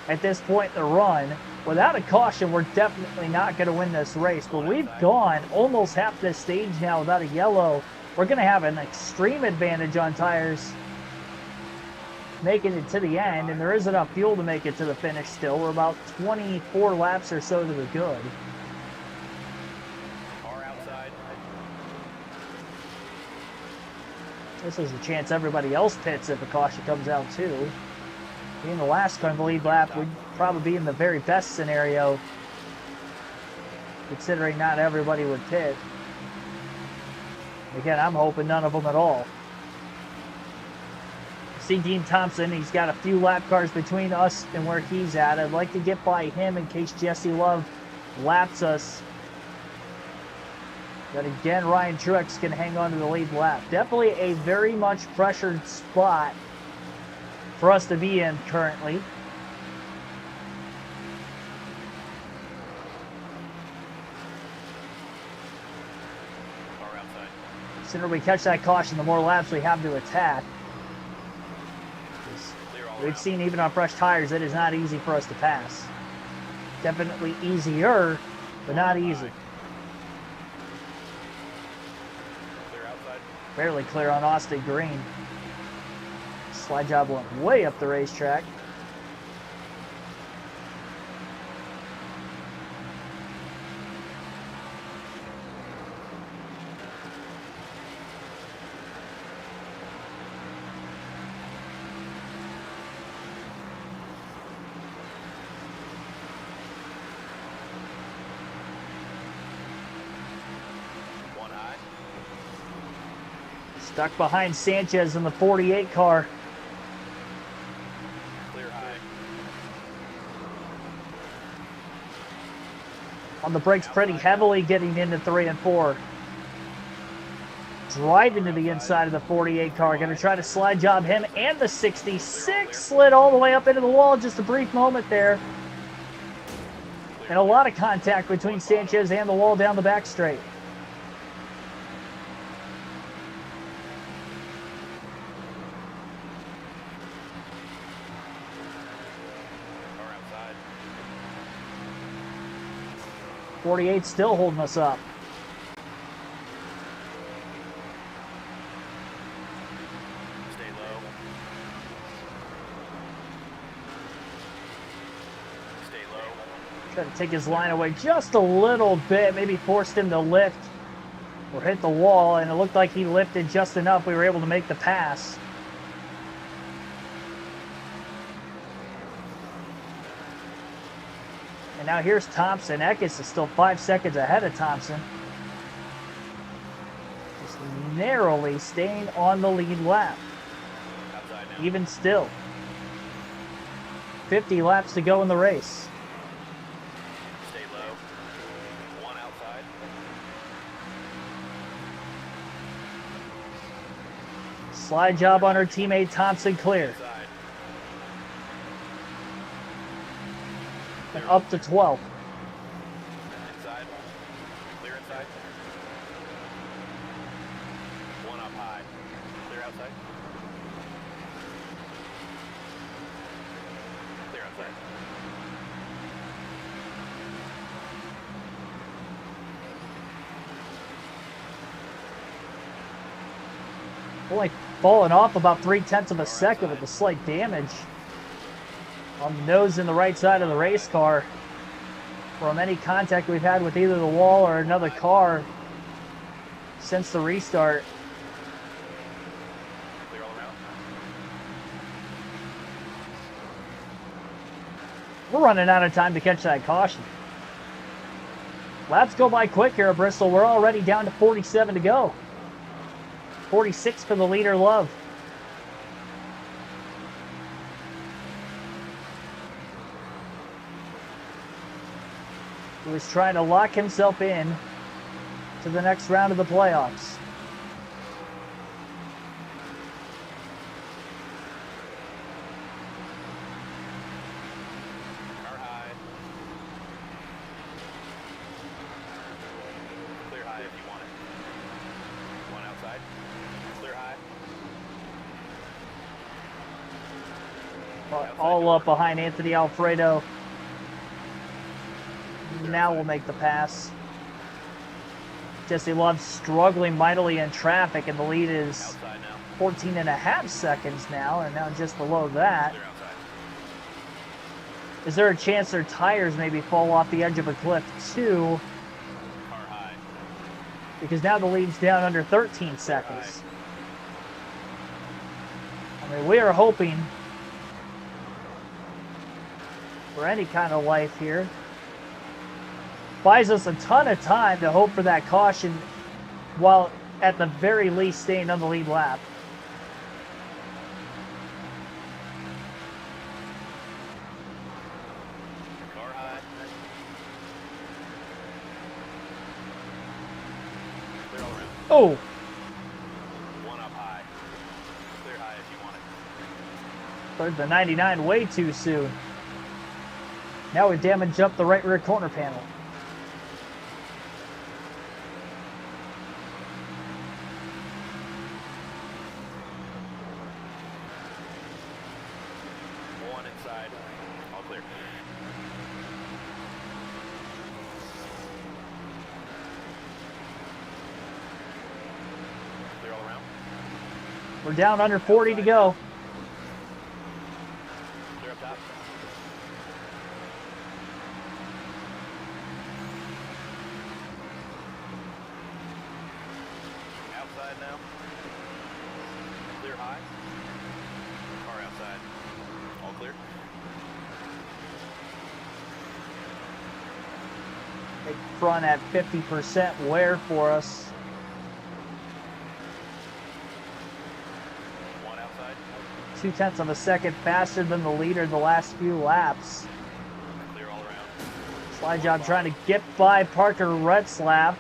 at this point in the run. Without a caution, we're definitely not going to win this race, but we've gone almost half this stage now without a yellow. We're going to have an extreme advantage on tires making it to the end, and there is enough fuel to make it to the finish still. We're about 24 laps or so to the good. This is a chance everybody else pits if a caution comes out too. Being the last car in the lead lap, we'd probably be in the very best scenario, considering not everybody would pit. Again, I'm hoping none of them at all. See Dean Thompson, he's got a few lap cars between us and where he's at. I'd like to get by him in case Jesse Love laps us. But again, Ryan Truex can hang on to the lead lap. Definitely a very much pressured spot for us to be in currently. The sooner we catch that caution, the more laps we have to attack. We've seen even on fresh tires, it is not easy for us to pass. Definitely easier, but not easy. Barely clear on Austin Green. Slide job went way up the racetrack. Stuck behind Sanchez in the 48 car. Clear high. On the brakes pretty heavily getting into 3 and 4. Driving to the inside of the 48 car. Going to try to slide job him and the 66. Slid all the way up into the wall. Just a brief moment there. And a lot of contact between Sanchez and the wall down the back straight. Car outside. 48 still holding us up. Stay low. Stay low. Try to take his line away just a little bit. Maybe forced him to lift or hit the wall, and it looked like he lifted just enough. We were able to make the pass. And now here's Thompson. Eckes is still 5 seconds ahead of Thompson. Just narrowly staying on the lead lap. Outside now. Even still. 50 laps to go in the race. Stay low. One outside. Slide job on her teammate Thompson clear. Inside. And up to 12. Inside. Clear inside. One up high. Clear outside. Clear outside. Only falling off about 0.3 of a second with the slight damage on the nose and the right side of the race car from any contact we've had with either the wall or another car since the restart. Clear all around. We're running out of time to catch that caution. Laps go by quick here at Bristol. We're already down to 47 to go. 46 for the leader, Love. He was trying to lock himself in to the next round of the playoffs. Car high. Clear high if you want it. One outside. Clear high. All up behind Anthony Alfredo. Now we'll make the pass. Jesse Love struggling mightily in traffic, and the lead is 14.5 seconds now, and now just below that. Is there a chance their tires maybe fall off the edge of a cliff too? Car high. Because now the lead's down under 13 seconds. I mean, we are hoping for any kind of life here. Buys us a ton of time to hope for that caution while at the very least staying on the lead lap. Car high. Clear all around. Oh! One up high. Clear high if you want it. Cleared the 99 way too soon. Now we damaged up the right rear corner panel. One inside. All clear. Clear all around. We're down under 40 to go. Clear up top. Outside now. Clear high. Car outside. All clear. Big front at 50% wear for us. One outside. 0.2 of a second faster than the leader the last few laps. Clear all around. Slide job trying to get by Parker Retzlaff.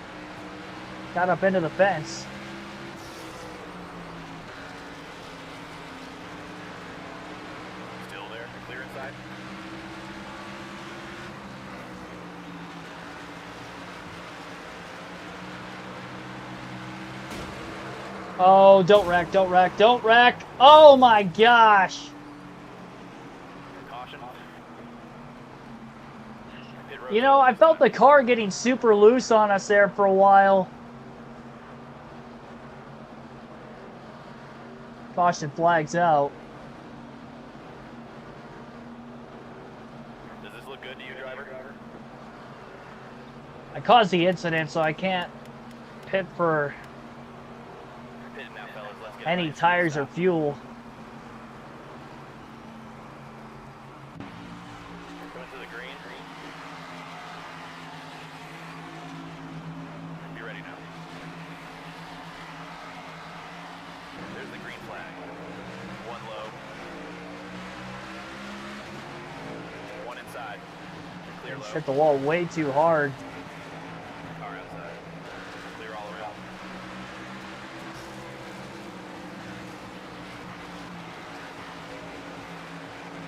Got up into the fence. Still there. Clear inside. Oh, don't wreck, don't wreck, don't wreck. Oh my gosh. Caution. Pit road. You know, I felt the car getting super loose on us there for a while. Caution flags out. Does this look good to you, driver? I caused the incident, so I can't pit for Pitting now, fellas. Let's get a any nice tires or stop. fuel. Going to the green. Be ready now. There's the green flag. One low. One inside. Clear low. Hit the wall way too hard. Car outside. Clear all around.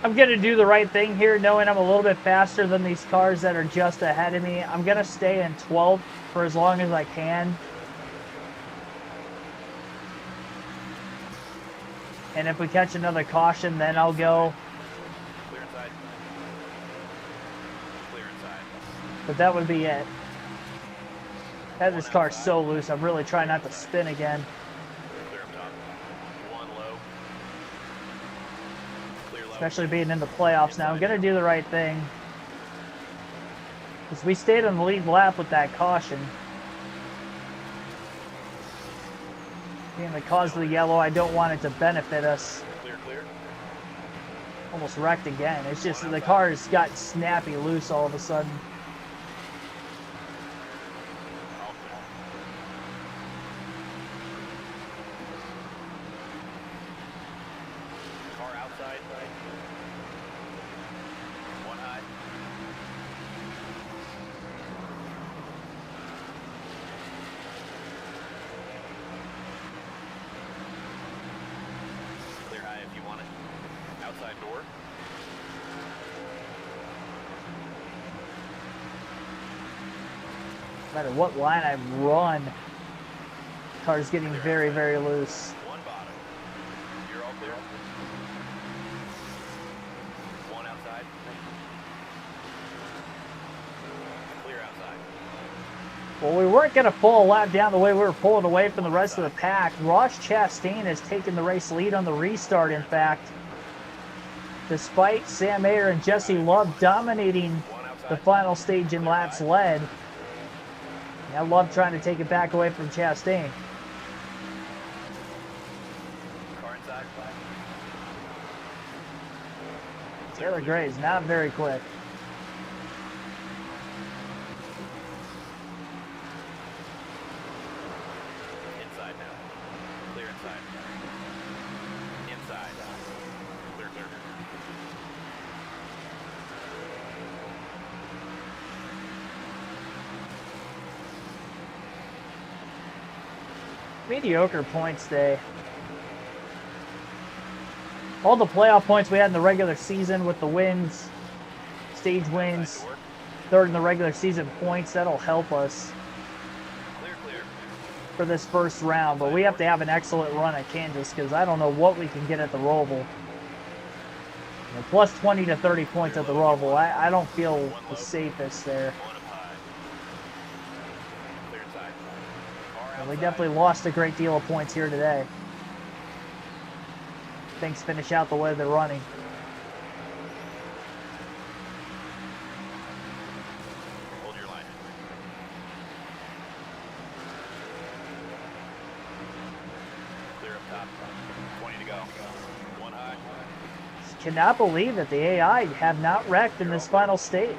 I'm going to do the right thing here, knowing I'm a little bit faster than these cars that are just ahead of me. I'm going to stay in 12th for as long as I can. And if we catch another caution, then I'll go. Clear inside. Clear inside. But that would be it. This car's so loose, I'm really trying not to spin again. Clear up top. One low. Clear low. Especially being in the playoffs now. I'm going to do the right thing. Because we stayed on the lead lap with that caution. Being the cause of the yellow, I don't want it to benefit us. Clear, clear. Almost wrecked again. It's just the car's got snappy loose all of a sudden. All clear. outside door. No matter what line I run, car's getting very, very loose. One bottom. You're all clear. One outside. Clear outside. Well, we weren't going to pull a lap down the way we were pulling away from the rest of the pack. Ross Chastain has taken the race lead on the restart, in fact. Despite Sam Mayer and Jesse Love dominating the final stage in laps led. Now Love trying to take it back away from Chastain. Car inside. Taylor Gray is not very quick. Inside now. Clear inside. Inside. Clear, clear. Mediocre points day. All the playoff points we had in the regular season with the wins, stage wins, third in the regular season points, that'll help us Clear, clear. for this first round. But we have to have an excellent run at Kansas because I don't know what we can get at the Roval. You know, plus 20 to 30 points at the Roval. I don't feel the safest there. One up high. Clear inside. Car And we outside. definitely lost a great deal of points here today. Things finish out the way they're running. Hold your line. Clear up top. 20 to go. One high. Cannot believe that the AI have not wrecked in this final stage.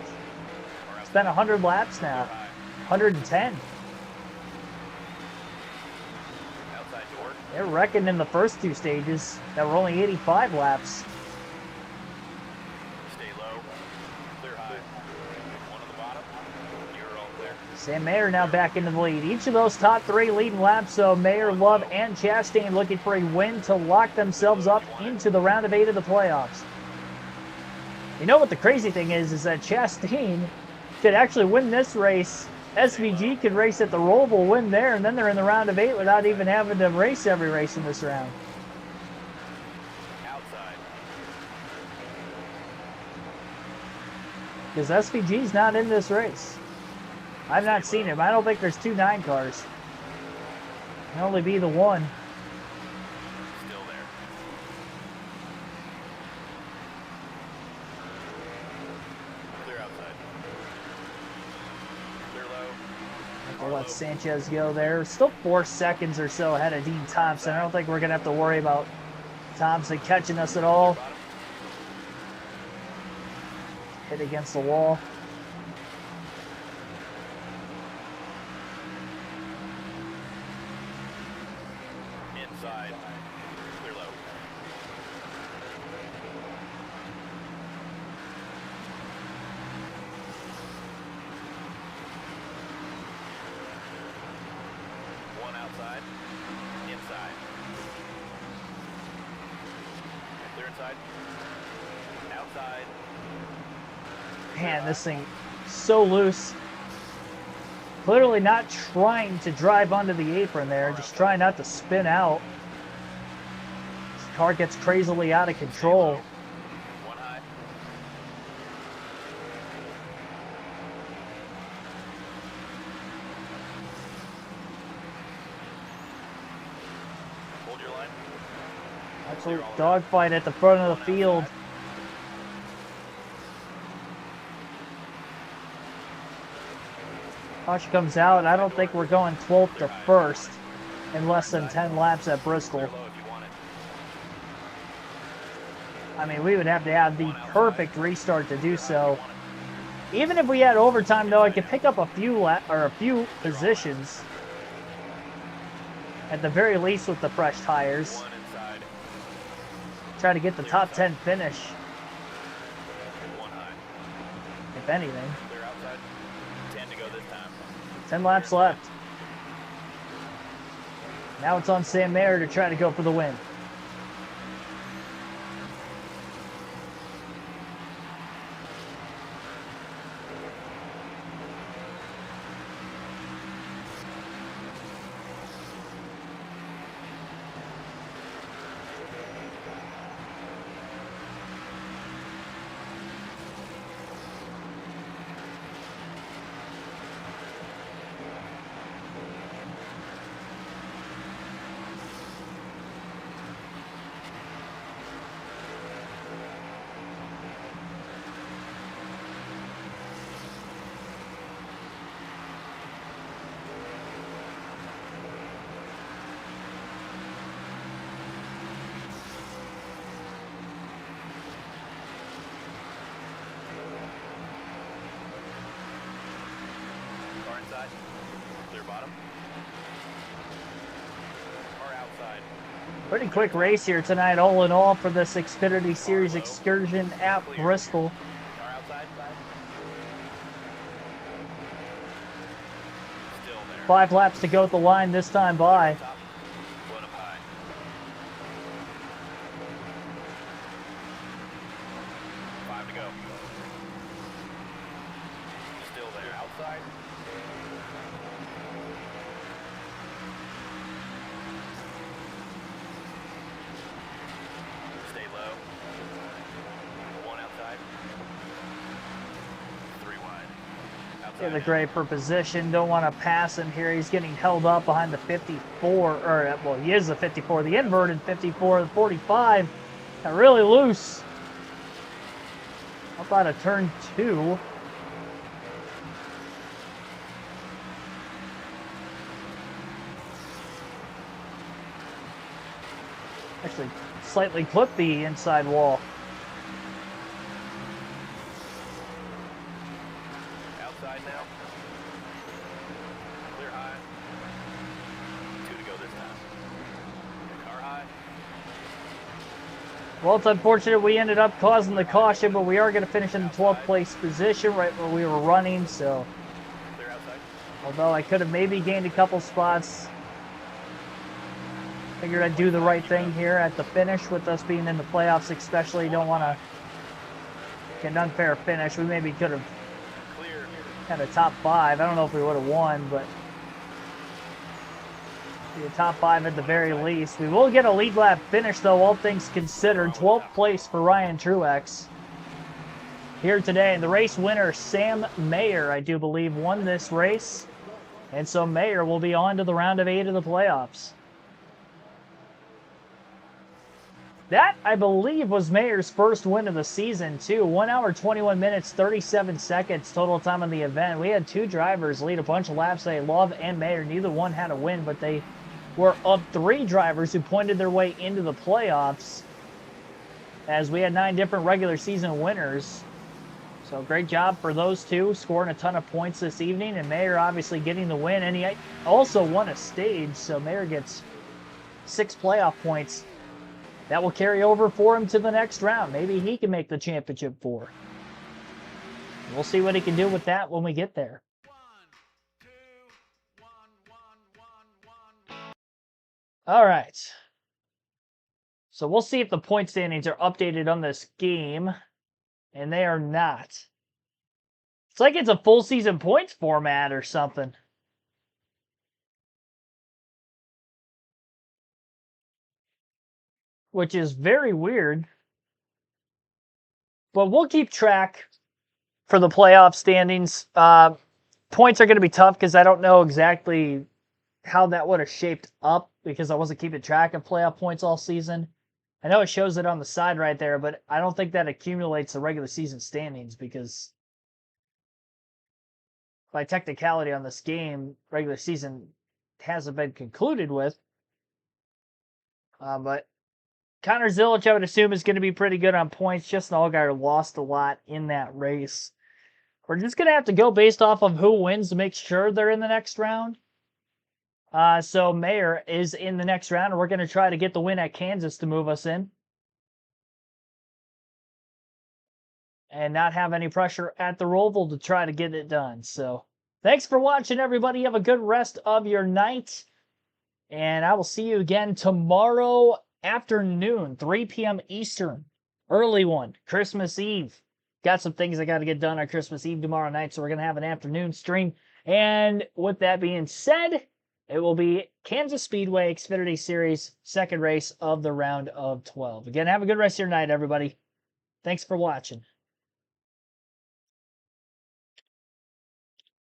It's been 100 laps now. 110. Outside door. They're wrecking in the first two stages that were only 85 laps. Stay low. Clear high. One on the bottom. You're all clear. Sam Mayer now back into the lead. Each of those top three leading laps, so Mayer, Love, and Chastain looking for a win to lock themselves up into the round of 8 of the playoffs. You know what the crazy thing is that Chastain could actually win this race. SVG could race at the Roval, win there, and then they're in the round of 8 without even having to race every race in this round. Outside. Because SVG's not in this race. I've not seen him. I don't think there's 2 9 cars. Can only be the one. Still there. Clear outside. Clear low. We'll let Sanchez go there. Still 4 seconds or so ahead of Dean Thompson. I don't think we're going to have to worry about Thompson catching us at all. Bottom. Hit against the wall. Inside. Clear low. One outside. Inside. Clear inside. Outside. Man, this thing so loose. Clearly not trying to drive onto the apron there, just trying not to spin out. This car gets crazily out of control. One high. Hold your line. Absolute dogfight at the front of the field. Caution comes out. I don't think we're going 12th to 1st in less than 10 laps at Bristol. Clear low if you want it. I mean, we would have to have the perfect restart to do so. Even if we had overtime, though, I could pick up a few positions. At the very least with the fresh tires. One inside. Try to get the top 10 finish, One high. if anything. Clear outside. 10 to go this time. 10 laps left. Now it's on Sam Mayer to try to go for the win. inside. Clear bottom. Car outside. Pretty quick race here tonight, all in all, for this Xfinity Series excursion at Bristol. Car outside. Still there. 5 laps to go at the line this time by. Top. One up high. 5 to go. Still there. Outside. Stay low. 1 outside. 3 wide. Outside. In the gray for position. Don't want to pass him here. He's getting held up behind the 54, or, well, he is the 54, the inverted 54, the 45. Got really loose. How about a turn 2? Actually, slightly clipped the inside wall. Outside now. Clear high. 2 to go this time. Car high. Well, it's unfortunate we ended up causing the caution, but we are going to finish in the 12th place position right where we were running, so Clear outside. although I could have maybe gained a couple spots, figured I'd do the right thing here at the finish with us being in the playoffs, especially. Don't want to get an unfair finish. We maybe could have Clear. had a top 5. I don't know if we would have won, but be a top 5 at the very least. We will get a lead lap finish, though, all things considered. 12th place for Ryan Truex here today. And the race winner, Sam Mayer, I do believe, won this race. And so Mayer will be on to the round of 8 of the playoffs. That, I believe, was Mayer's first win of the season, too. 1 hour, 21 minutes, 37 seconds total time on the event. We had 2 drivers lead a bunch of laps today, Love and Mayer. Neither one had a win, but they were of 3 drivers who pointed their way into the playoffs, as we had 9 different regular season winners. So great job for those 2, scoring a ton of points this evening, and Mayer obviously getting the win. And he also won a stage, so Mayer gets 6 playoff points. That will carry over for him to the next round. Maybe he can make the championship 4. We'll see what he can do with that when we get there. All right. So we'll see if the point standings are updated on this game. And they are not. It's like it's a full season points format or something. Which is very weird. But we'll keep track for the playoff standings. Points are going to be tough because I don't know exactly how that would have shaped up because I wasn't keeping track of playoff points all season. I know it shows it on the side right there, but I don't think that accumulates the regular season standings because by technicality on this game, regular season hasn't been concluded with. But Connor Zilic, I would assume, is going to be pretty good on points. Justin Allgaier lost a lot in that race. We're just going to have to go based off of who wins to make sure they're in the next round. So Mayer is in the next round, and we're going to try to get the win at Kansas to move us in. And not have any pressure at the Roval to try to get it done. So thanks for watching, everybody. Have a good rest of your night. And I will see you again tomorrow afternoon, 3 p.m. Eastern. Early one, Christmas Eve. Got some things I got to get done on Christmas Eve tomorrow night, so we're going to have an afternoon stream. And with that being said, it will be Kansas Speedway Xfinity Series, second race of the round of 12. Again, have a good rest of your night, everybody. Thanks for watching.